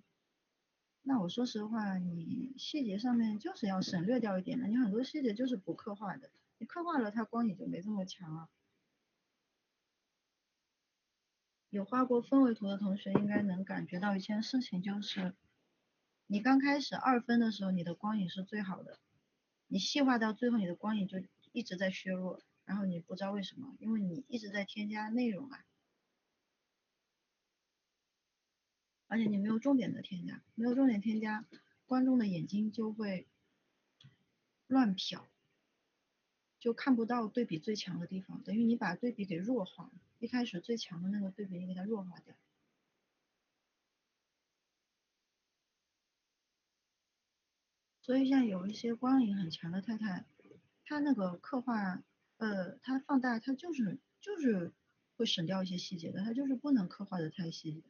那我说实话，你细节上面就是要省略掉一点的，你很多细节就是不刻画的，你刻画了它光影就没这么强了。有画过氛围图的同学应该能感觉到一件事情，就是你刚开始2分的时候，你的光影是最好的，你细化到最后，你的光影就一直在削弱，然后你不知道为什么，因为你一直在添加内容啊，而且你没有重点的添加，没有重点添加，观众的眼睛就会乱瞟，就看不到对比最强的地方，等于你把对比给弱化了，一开始最强的那个对比你给它弱化掉。所以像有一些光影很强的太太，她那个刻画，她放大，她就是会省掉一些细节的，她就是不能刻画的太细，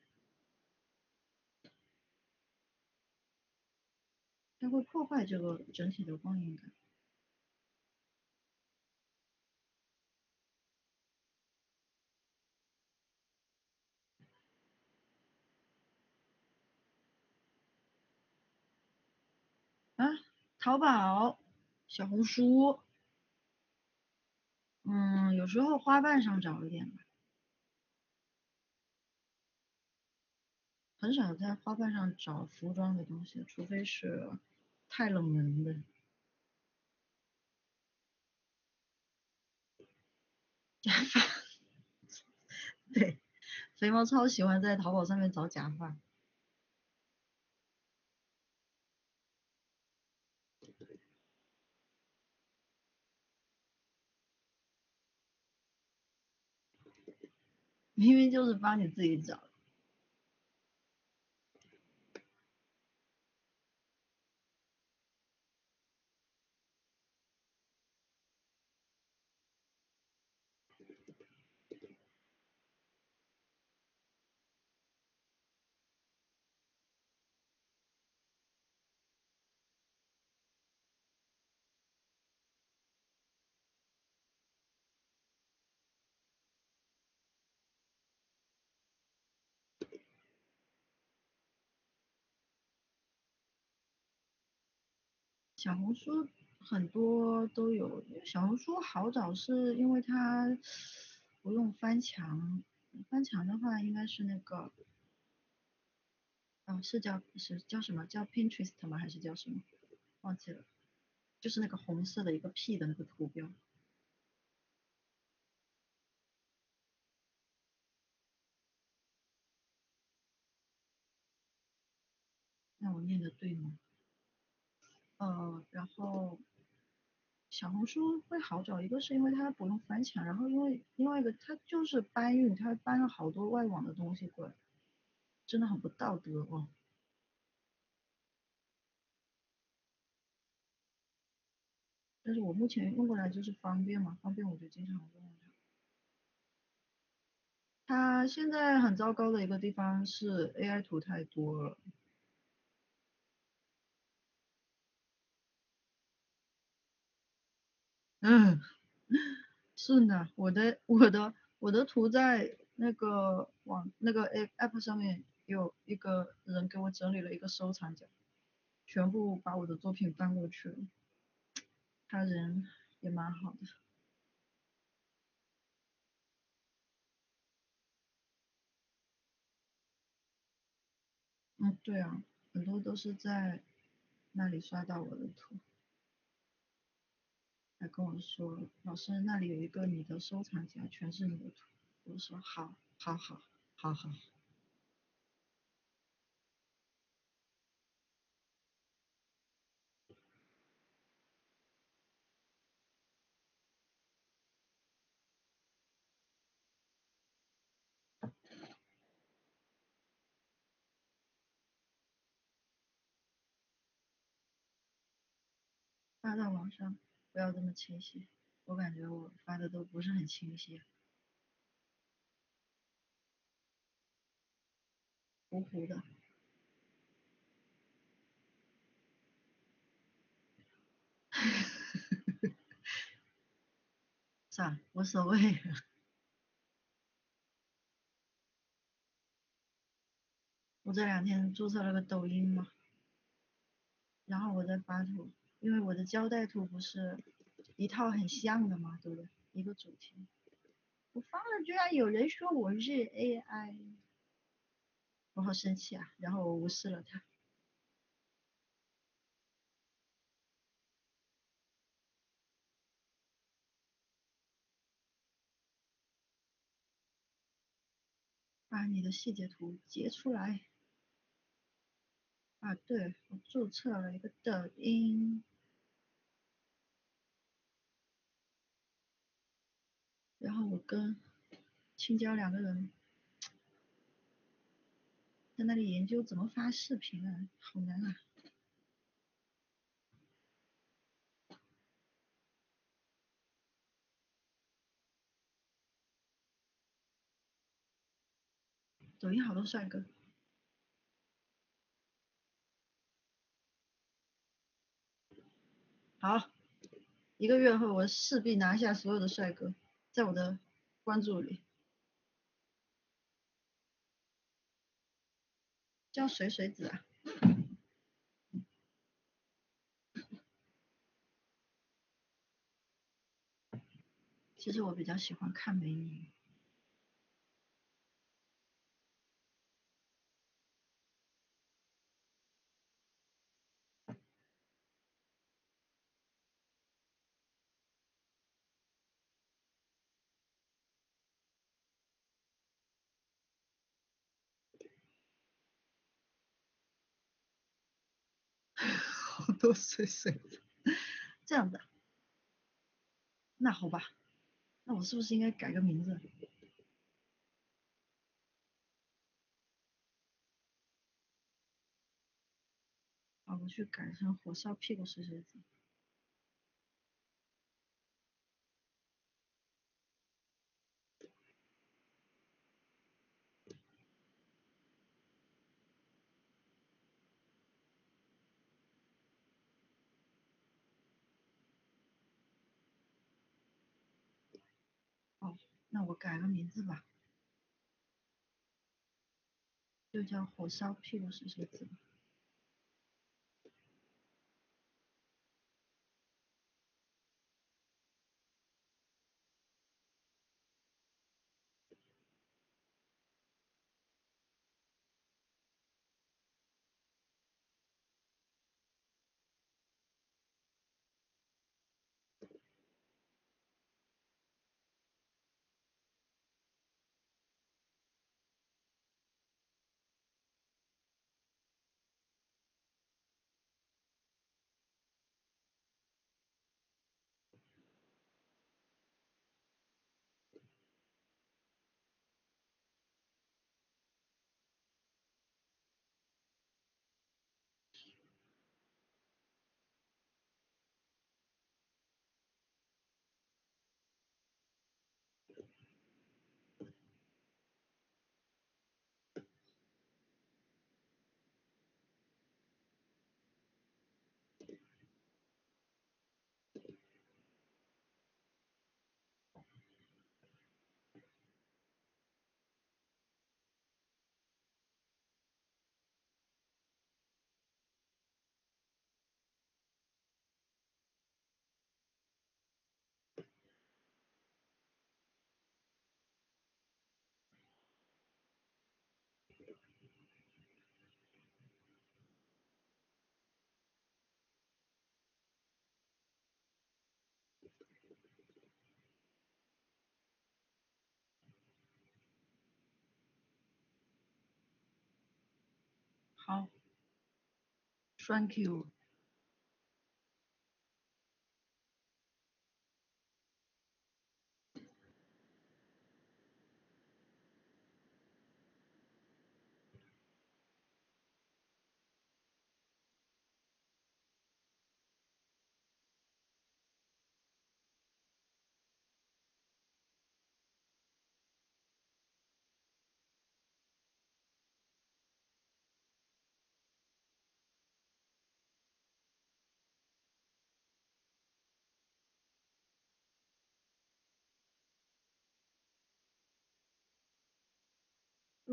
它会破坏这个整体的光影感。啊，淘宝、小红书，有时候花瓣上找一点吧，很少在花瓣上找服装的东西，除非是太冷门的。假发，对，肥猫超喜欢在淘宝上面找假发，明明就是帮你自己找。小红书很多都有，因为小红书好找是因为它不用翻墙，翻墙的话应该是那个，是叫什么？叫 Pinterest 吗？还是叫什么？忘记了，就是那个红色的一个 P 的那个图标。那我念的对吗？然后小红书会好找，一个是因为它不用翻墙，然后因为另外一个它就是搬运，它搬了好多外网的东西过来，真的很不道德哦。但是我目前用过来就是方便嘛，方便我就经常用它。它现在很糟糕的一个地方是 AI 图太多了。嗯，是呢，我的图在那个那个 app 上面有一个人给我整理了一个收藏夹，全部把我的作品搬过去了，他人也蛮好的。嗯，对啊，很多都是在那里刷到我的图，还跟我说，老师那里有一个你的收藏夹，全是你的图。我说好，好，好，好，好，发到网上不要这么清晰，我感觉我发的都不是很清晰，糊糊的。算了，无所谓了。我这2天注册了个抖音嘛，然后我再发图，因为我的胶带图不是一套很像的嘛，对不对？一个主题，我发了，居然有人说我是 AI，我好生气啊！然后我无视了他。把你的细节图截出来。啊，对，我注册了一个抖音，然后我跟青椒2个人在那里研究怎么发视频啊，好难啊！抖音好多帅哥。好，1个月后我势必拿下所有的帅哥，在我的关注里。叫水水子啊。其实我比较喜欢看美女。好多水水子。这样的，那好吧，那我是不是应该改个名字？啊，我去改成火烧屁股水水子。哦，那我改个名字吧，就叫火烧屁股水水子。好，Thank you。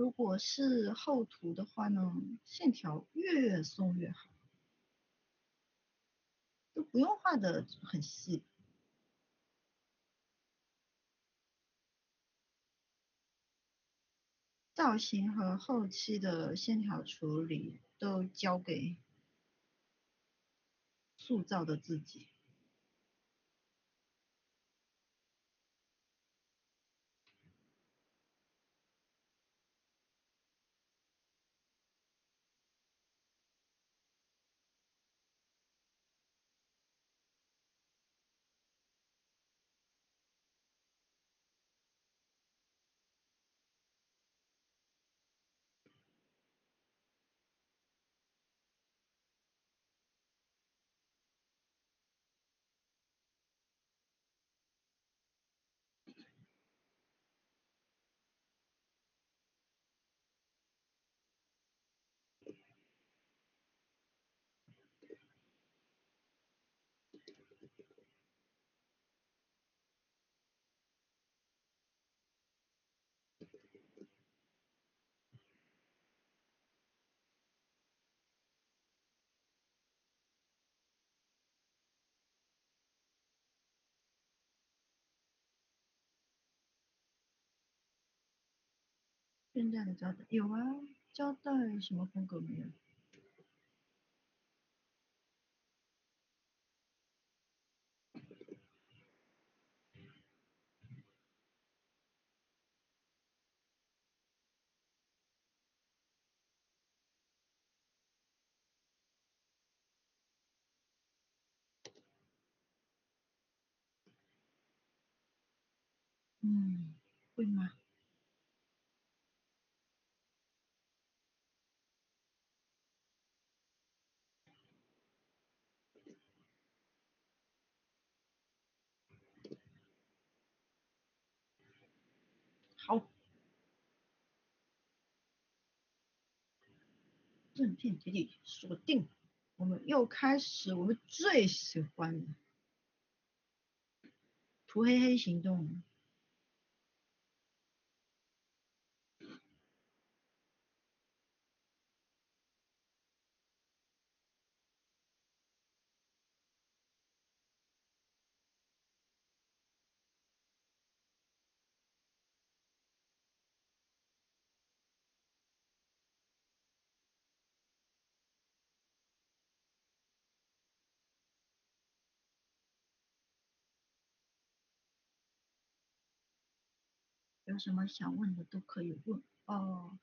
如果是厚涂的话呢，线条越松越好，就不用画的很细。造型和后期的线条处理都交给塑造的自己。现在的胶带有啊，胶带什么风格没有？嗯，会吗？好，正片基地锁定，我们又开始我们最喜欢的涂黑黑行动。有什么想问的都可以问哦。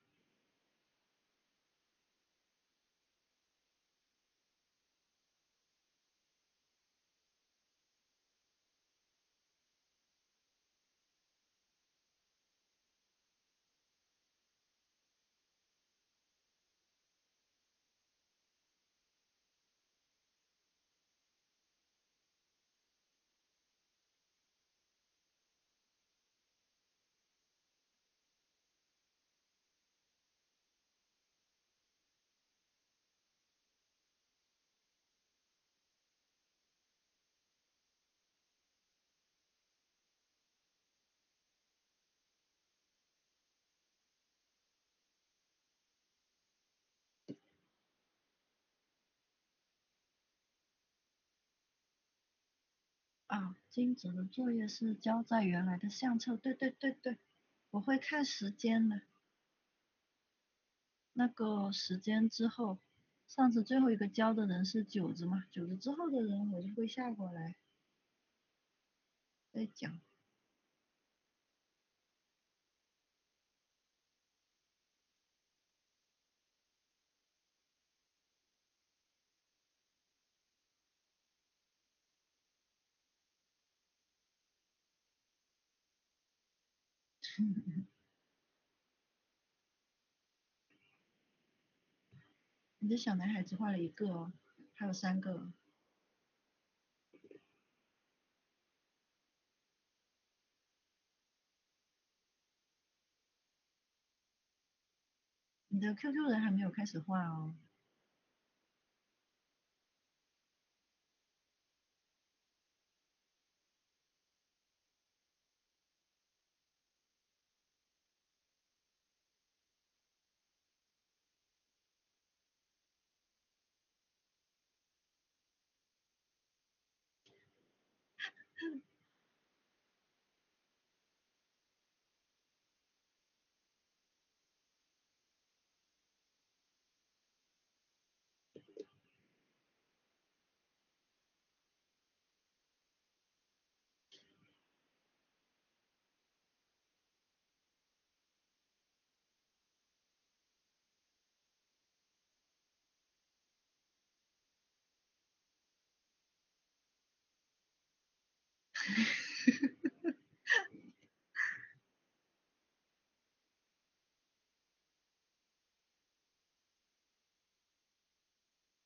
啊，金子的作业是交在原来的相册，对对对对，我会看时间的。那个时间之后，上次最后一个交的人是九子嘛，九子之后的人我就会下过来再讲。你的小男孩只画了一个哦，还有三个。你的 QQ 人还没有开始画哦。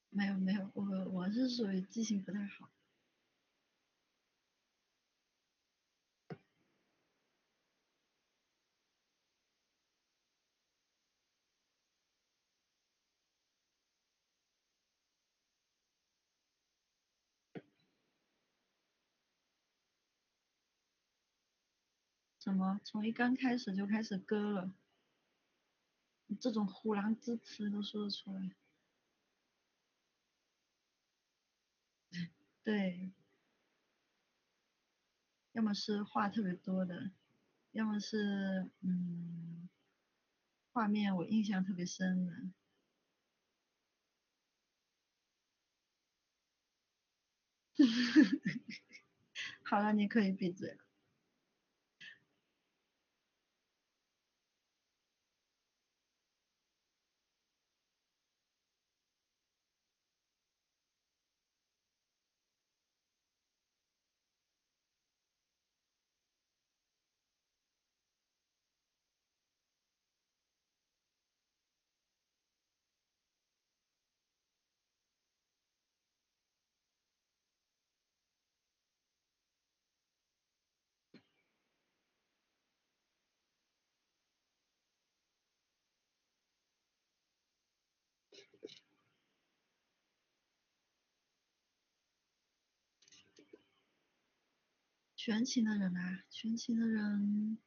没有没有，我是属于记性不太好。什么？从一刚开始就开始割了，你这种虎狼之词都说得出来？对，要么是话特别多的，要么是画面我印象特别深的。好了，你可以闭嘴了。全勤的人啊，全勤的人，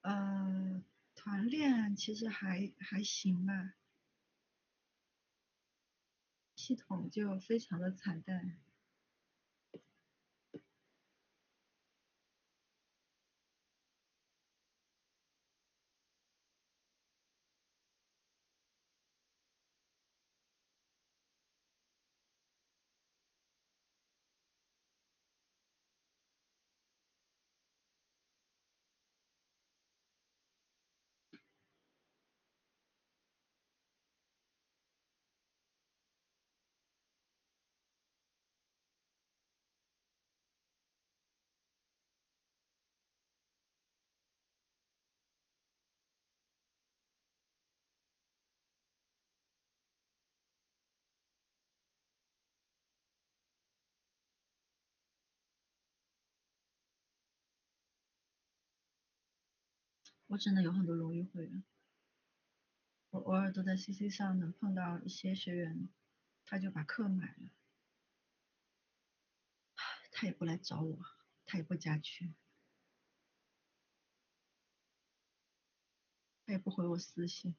呃，团练其实还行吧，系统就非常的惨淡。我真的有很多荣誉会员，我偶尔都在 CC 上能碰到一些学员，他就把课买了，他也不来找我，他也不加群，他也不回我私信。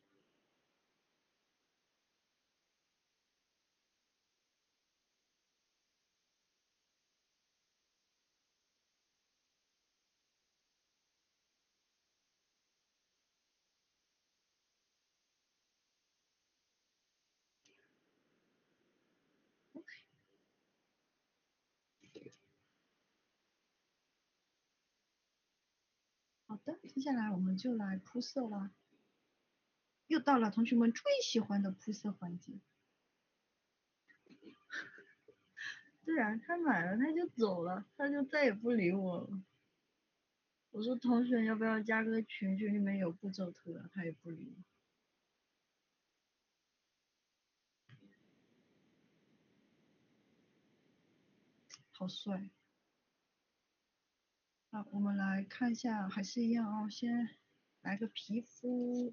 好的，接下来我们就来铺色了，又到了同学们最喜欢的铺色环节。对啊，他买了他就走了，他就再也不理我了。我说同学要不要加个群，群里面有步骤图啊，他也不理我，好帅。好，我们来看一下，还是一样啊、先来个皮肤，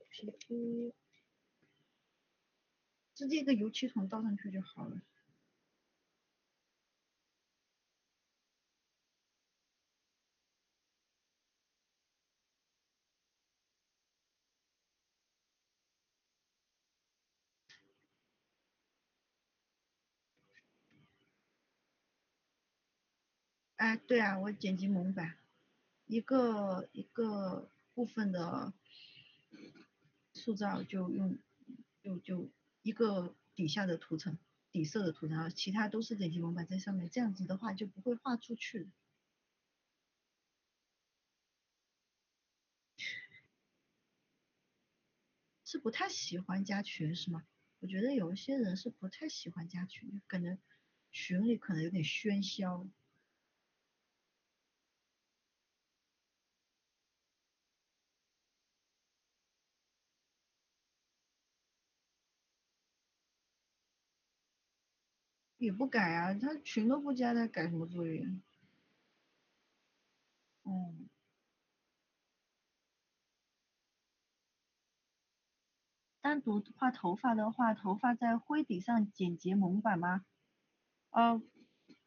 直接一个油漆桶倒上去就好了。哎，对啊，我剪辑蒙版，一个部分的塑造就用就一个底下的图层，底色的图层，然后其他都是剪辑蒙版在上面，这样子的话就不会画出去。是不太喜欢加群是吗？我觉得有一些人是不太喜欢加群，可能群里可能有点喧嚣，也不改啊，他群都不加，他改什么作业？嗯，单独画头发的话，头发在灰底上剪辑蒙版吗？哦，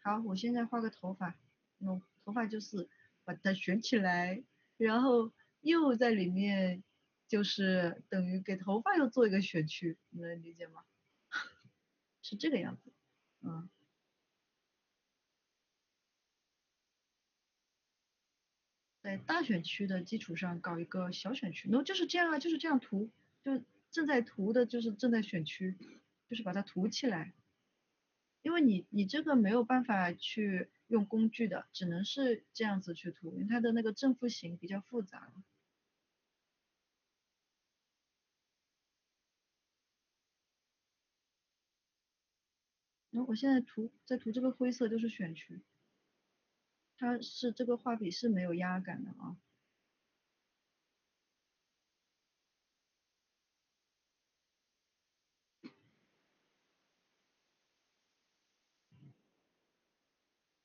好，我现在画个头发，头发就是把它卷起来，然后又在里面就是等于给头发又做一个选区，你能理解吗？是这个样子。嗯，在大选区的基础上搞一个小选区，就是这样啊，就是这样涂，就正在涂的就是正在选区，就是把它涂起来。因为你这个没有办法去用工具的，只能是这样子去涂，因为它的那个正负形比较复杂。然后我现在在涂这个灰色就是选区，它是这个画笔是没有压感的啊。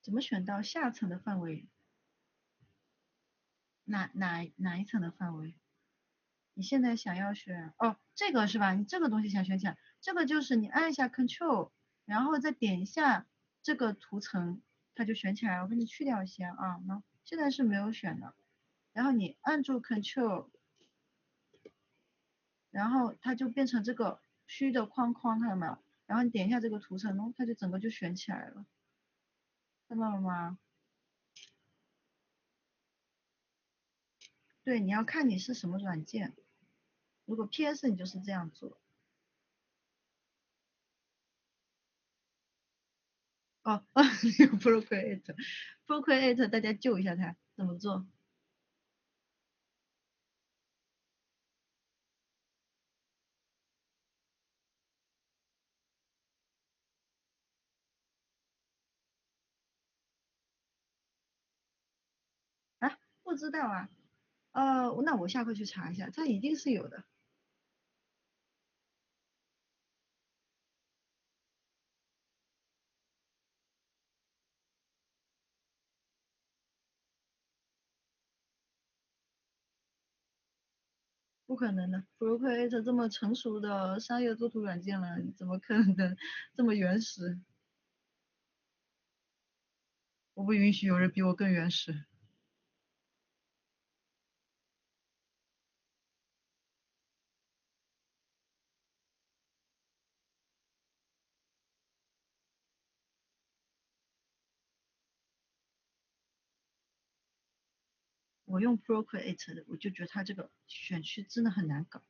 怎么选到下层的范围？哪一层的范围？你现在想要选哦，这个是吧？你这个东西想选起来，这个就是你按一下 Ctrl，然后再点一下这个图层，它就选起来了。我给你去掉一些啊，现在是没有选的。然后你按住 Ctrl，然后它就变成这个虚的框框，看到没有？然后你点一下这个图层，它就整个就选起来了，看到了吗？对，你要看你是什么软件，如果 PS 你就是这样做。哦，Procreate，Procreate，大家救一下它，怎么做？啊，不知道啊，那我下课去查一下，它一定是有的，不可能的，Procreate 这么成熟的商业作图软件了，怎么可能这么原始？我不允许有人比我更原始。我用 Procreate 的，我就觉得它这个选区真的很难搞。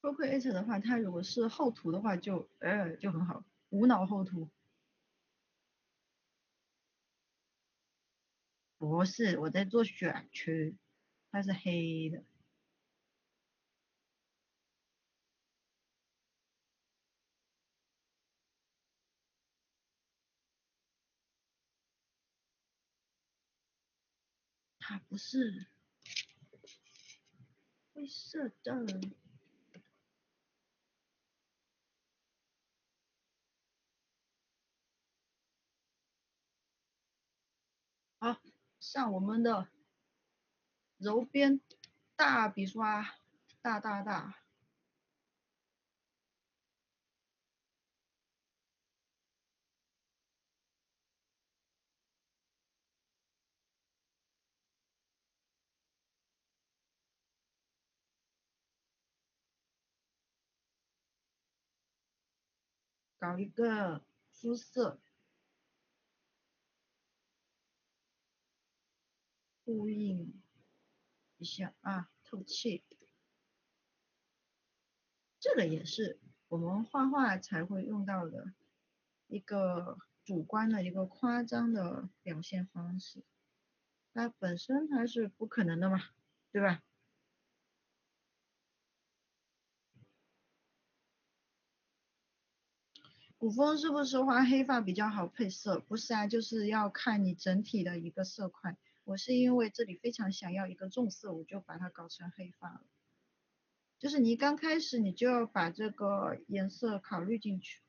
Procreate 的话，它如果是后涂的话就很好，无脑后涂。不是，我在做选区，它是黑的，它不是灰色的。好，上我们的柔边大笔刷，大，搞一个肤色呼应一下啊，透气，这个也是我们画画才会用到的一个主观的一个夸张的表现方式，它本身它是不可能的嘛，对吧？古风是不是画黑发比较好配色？不是啊，就是要看你整体的一个色块。我是因为这里非常想要一个重色，我就把它搞成黑发了。就是你刚开始你就要把这个颜色考虑进去。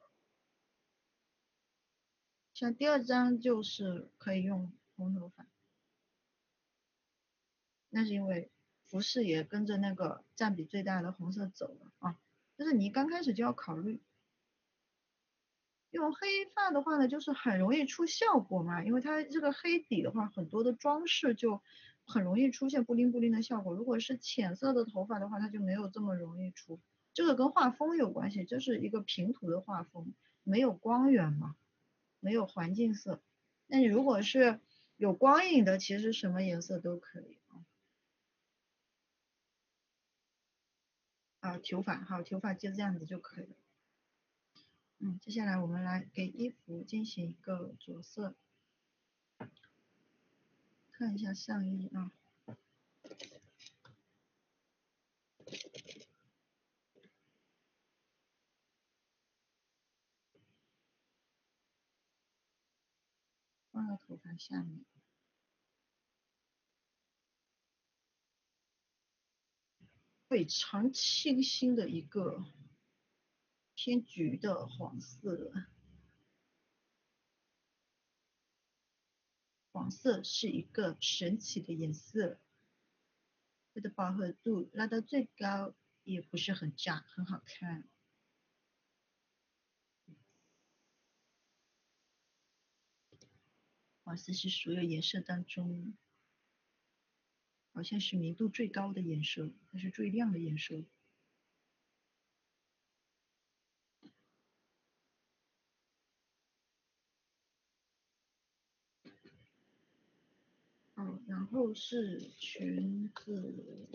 像第二张就是可以用红头发，那是因为服饰也跟着那个占比最大的红色走了啊。就是你刚开始就要考虑。用黑发的话呢，就是很容易出效果嘛，因为它这个黑底的话，很多的装饰就很容易出现布灵布灵的效果。如果是浅色的头发的话，它就没有这么容易出。这个跟画风有关系，这是一个平涂的画风，没有光源嘛，没有环境色。那你如果是有光影的，其实什么颜色都可以啊。啊，头发好，头发就这样子就可以了。接下来我们来给衣服进行一个着色，看一下上衣啊。放到头发下面，非常清新的一个偏橘的黄色。黄色是一个神奇的颜色，它的饱和度拉到最高，也不是很炸，很好看。黄色是所有颜色当中，好像是明度最高的颜色，它是最亮的颜色。然后是裙子，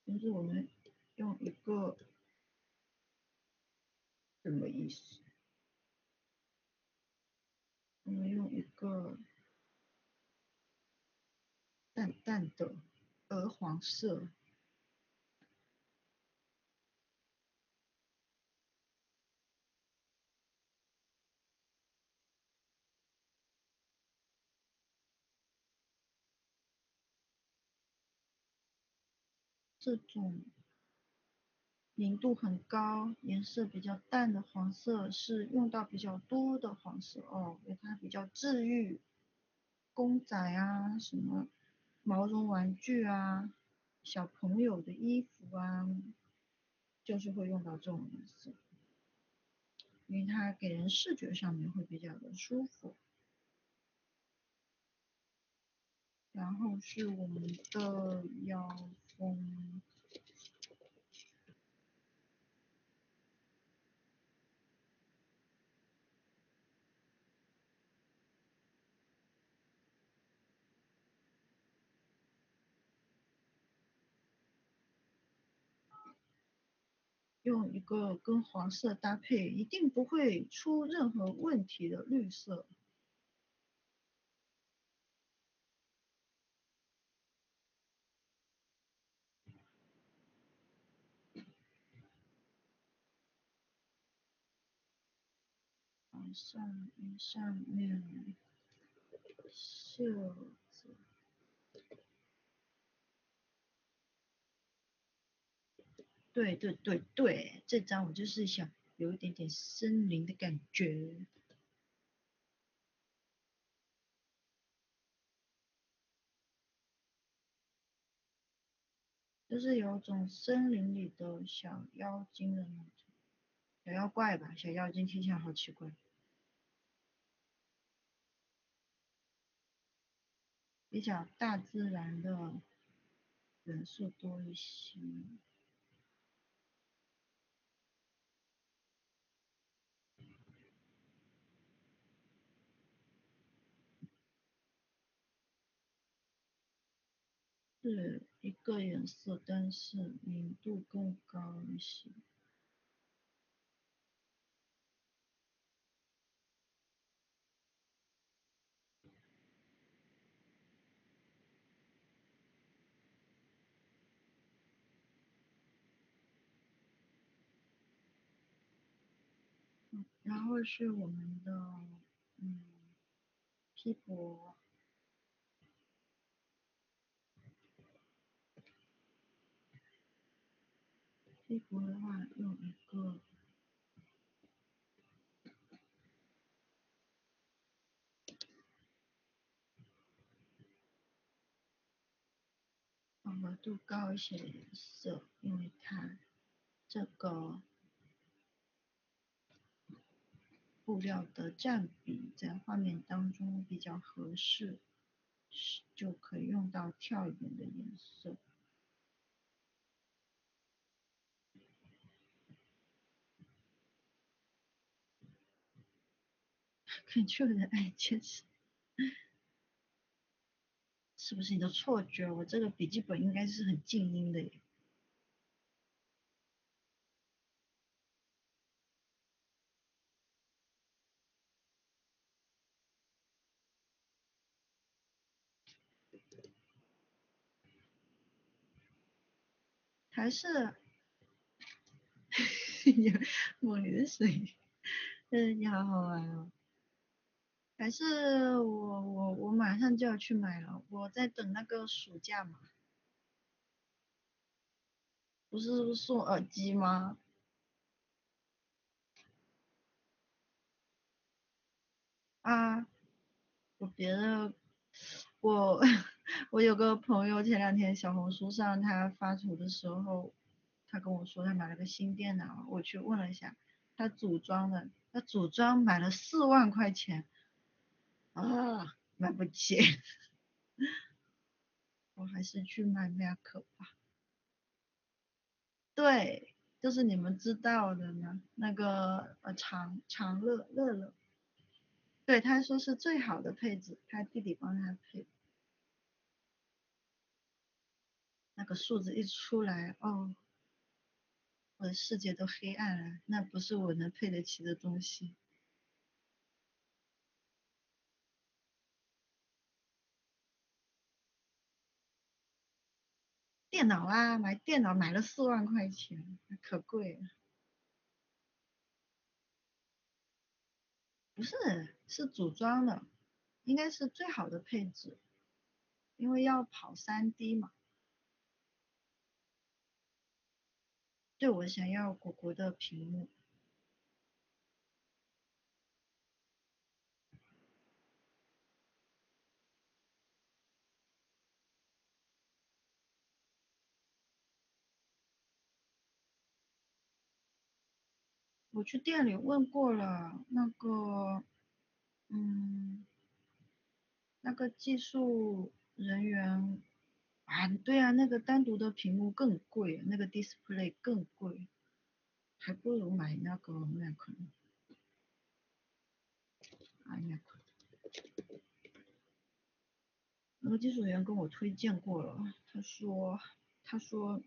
裙子我们用一个什么意思？我们用一个淡淡的鹅黄色，这种明度很高、颜色比较淡的黄色是用到比较多的黄色哦，因为它比较治愈，公仔啊，什么毛绒玩具啊，小朋友的衣服啊，就是会用到这种颜色，因为它给人视觉上面会比较的舒服。然后是我们的腰封，用一个跟黄色搭配，一定不会出任何问题的绿色。上面袖子，对对对对，这张我就是想有一点点森林的感觉，就是有种森林里的小妖精的那种小妖怪吧，小妖精听起来好奇怪，比较大自然的元素多一些。是一个颜色，但是明度更高一些。然后是我们的嗯 P 博，P 博的话用一个饱和度高一些的颜色，因为它这个布料的占比在画面当中比较合适，就可以用到跳一点的颜色。感觉有点爱坚持，是不是你的错觉？我这个笔记本应该是很静音的耶。还是梦里的声音？你好好玩哦。还是我马上就要去买了，我在等那个暑假嘛，不是送耳机吗？啊，有别的，我我有个朋友前两天小红书上他发图的时候，他跟我说他买了个新电脑，我去问了一下，他组装买了4万块钱啊，买不起，我还是去买 Mac 吧。对，就是你们知道的呢，那个长乐，对，他说是最好的配置，他弟弟帮他配，那个数字一出来，哦，我的世界都黑暗了，那不是我能配得起的东西。电脑啦，买电脑买了4万块钱，可贵了。不是，是组装的，应该是最好的配置，因为要跑3D 嘛。对，我想要果果的屏幕。我去店里问过了，嗯，那个技术人员啊，对啊，那个单独的屏幕更贵，那个 display 更贵，还不如买那个 Mac 呢，iMac。那个技术人员跟我推荐过了，他说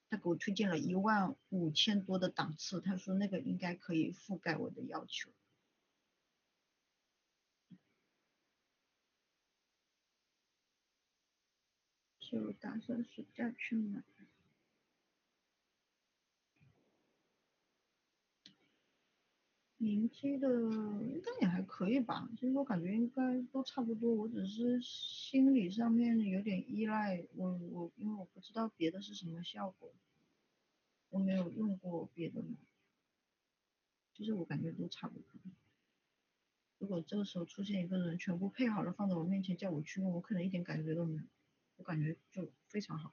他给我推荐了15000多的档次，他说那个应该可以覆盖我的要求，所以我打算暑假去买。明基的应该也还可以吧，其实我感觉应该都差不多，我只是心理上面有点依赖因为我不知道别的是什么效果，我没有用过别的嘛，其实我感觉都差不多。如果这个时候出现一个人全部配好了放在我面前叫我去用，我可能一点感觉都没有，我感觉就非常好。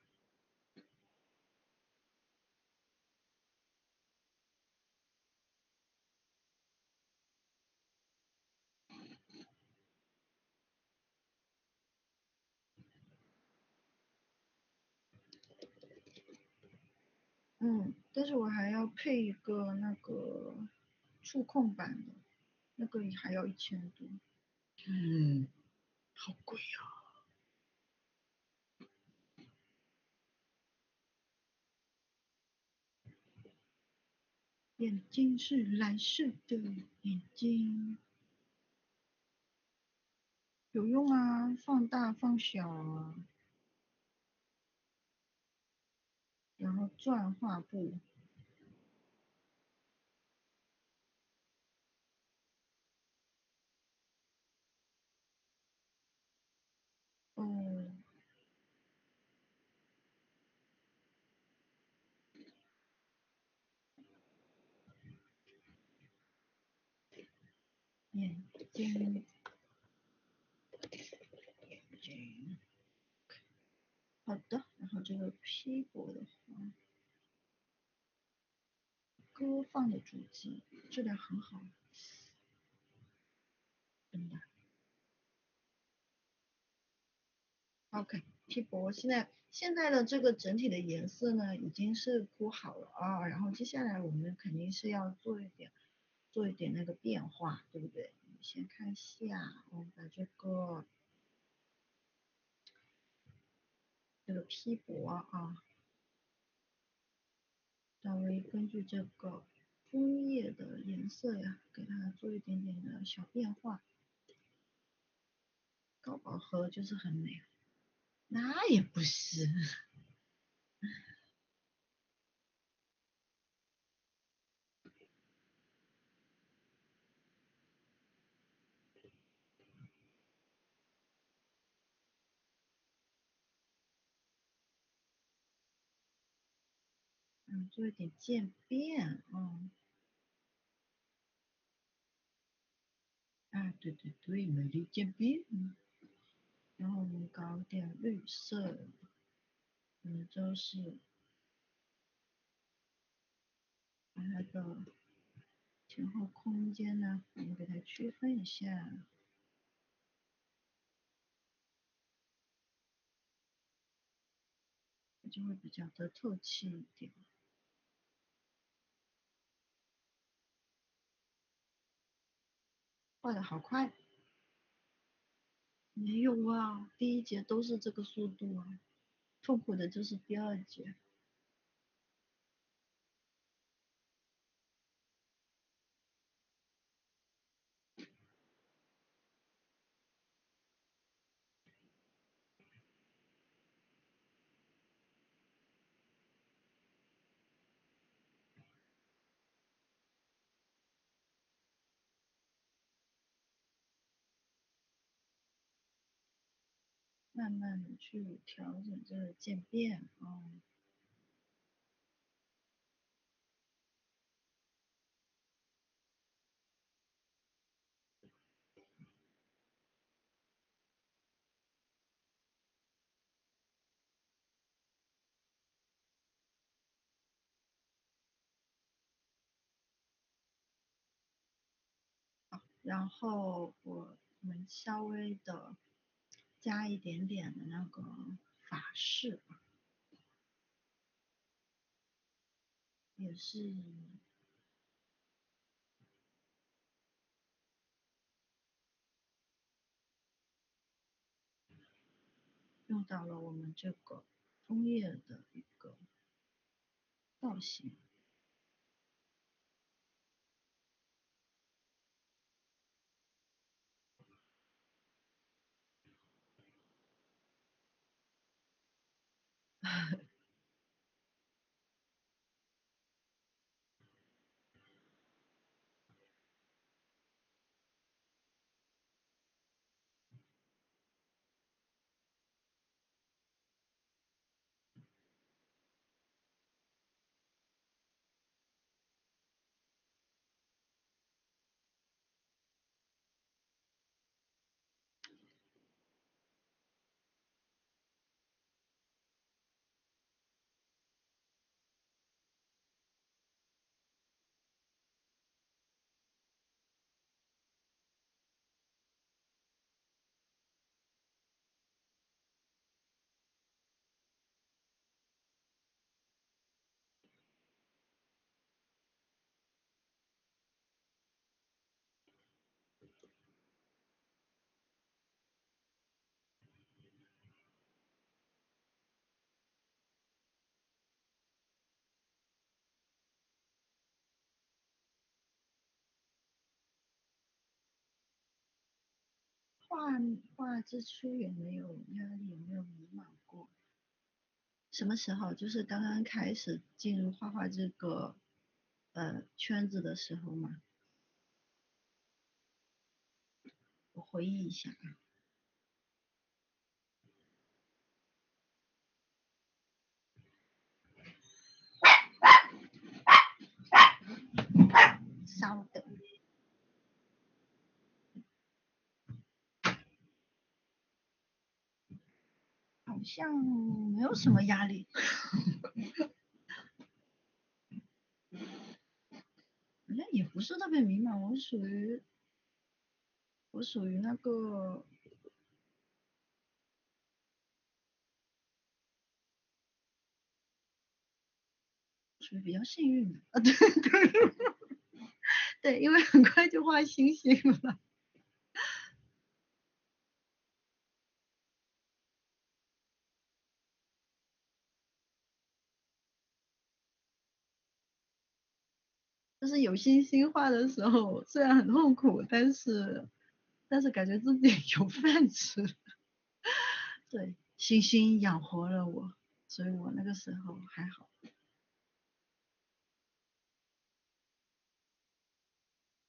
但是我还要配一个那个触控板的，那个还要1000多。嗯，好贵呀。眼睛是蓝色的眼睛，有用啊，放大放小啊，然后转画布。哦，眼睛眼睛，好的。然后这个 P 博的话，歌放的主机质量很好，真的。OK，P 博现在的这个整体的颜色呢，已经是铺好了啊。然后接下来我们肯定是要做一点那个变化，对不对？先看一下，我们把这个 P 博啊，稍微根据这个枫叶的颜色呀，给它做一点点的小变化。高饱和就是很美，那也不是。做一点渐变，对对对，美丽渐变。然后我们搞点绿色，就是把它的前后空间呢，我们给它区分一下，就会比较的透气一点。画的好快，没有啊，第一节都是这个速度啊，痛苦的就是第二节，慢慢的去调整这个渐变啊。然后我们稍微的加一点点的那个法式，也是用到了我们这个枫叶的一个造型。画画之初有没有压力？有没有迷茫过？什么时候？就是刚刚开始进入画画这个圈子的时候嘛。我回忆一下啊。稍等。好像没有什么压力。好像也不是特别迷茫，我属于那个属于比较幸运的啊。对对对，因为很快就画星星了。就是有星星画的时候，虽然很痛苦，但是感觉自己有饭吃。对，星星养活了我，所以我那个时候还好。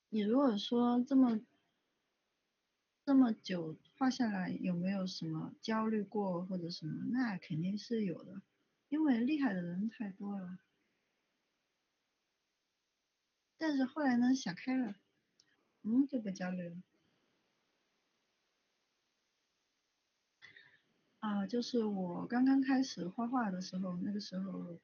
你如果说这么久画下来，有没有什么焦虑过或者什么？那肯定是有的，因为厉害的人太多了。但是后来呢，想开了。就不焦虑了。就是我刚刚开始画画的时候，那个时候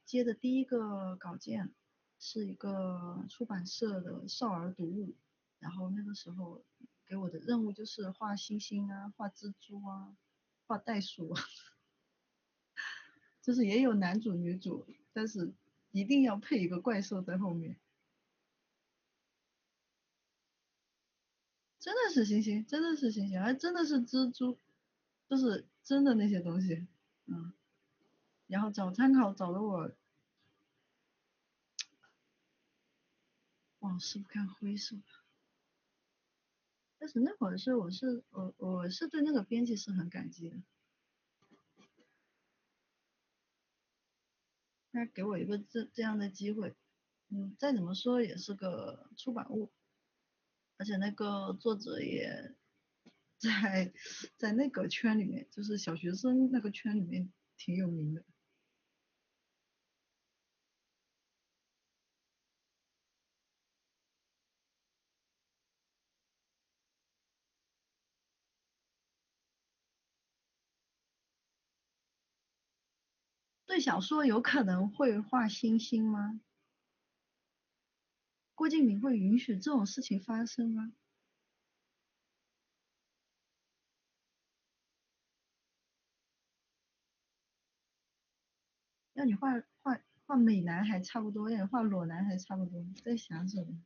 接的第一个稿件是一个出版社的少儿读物，然后那个时候给我的任务就是画星星啊，画蜘蛛啊，画袋鼠啊。就是也有男主女主，但是一定要配一个怪兽在后面。真的是星星，真的是星星，还真的是蜘蛛，就是真的那些东西。嗯，然后找参考找的我往事不堪回首。但是那会儿我是对那个编辑是很感激的，他给我一个这样的机会。再怎么说也是个出版物，而且那个作者也在那个圈里面，就是小学生那个圈里面挺有名的。对小说有可能会画星星吗？郭敬明会允许这种事情发生吗？要你画美男还差不多，要你画裸男还差不多，在想什么？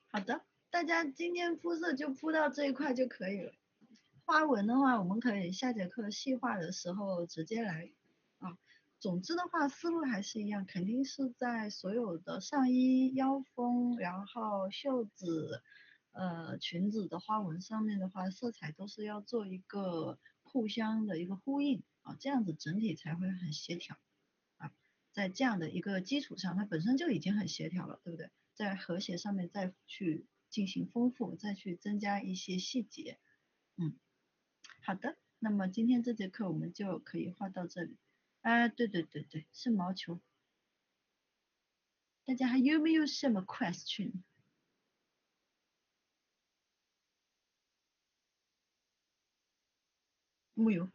好的，大家今天铺设就铺到这一块就可以了。花纹的话，我们可以下节课细化的时候直接来啊。总之的话，思路还是一样，肯定是在所有的上衣、腰封，然后袖子、裙子的花纹上面的话，色彩都是要做一个互相的一个呼应啊，这样子整体才会很协调啊。在这样的一个基础上，它本身就已经很协调了，对不对？在和谐上面再去进行丰富，再去增加一些细节。嗯。好的，那么今天这节课我们就可以画到这里。对对对对，是毛球。大家还有没有什么 question？木有。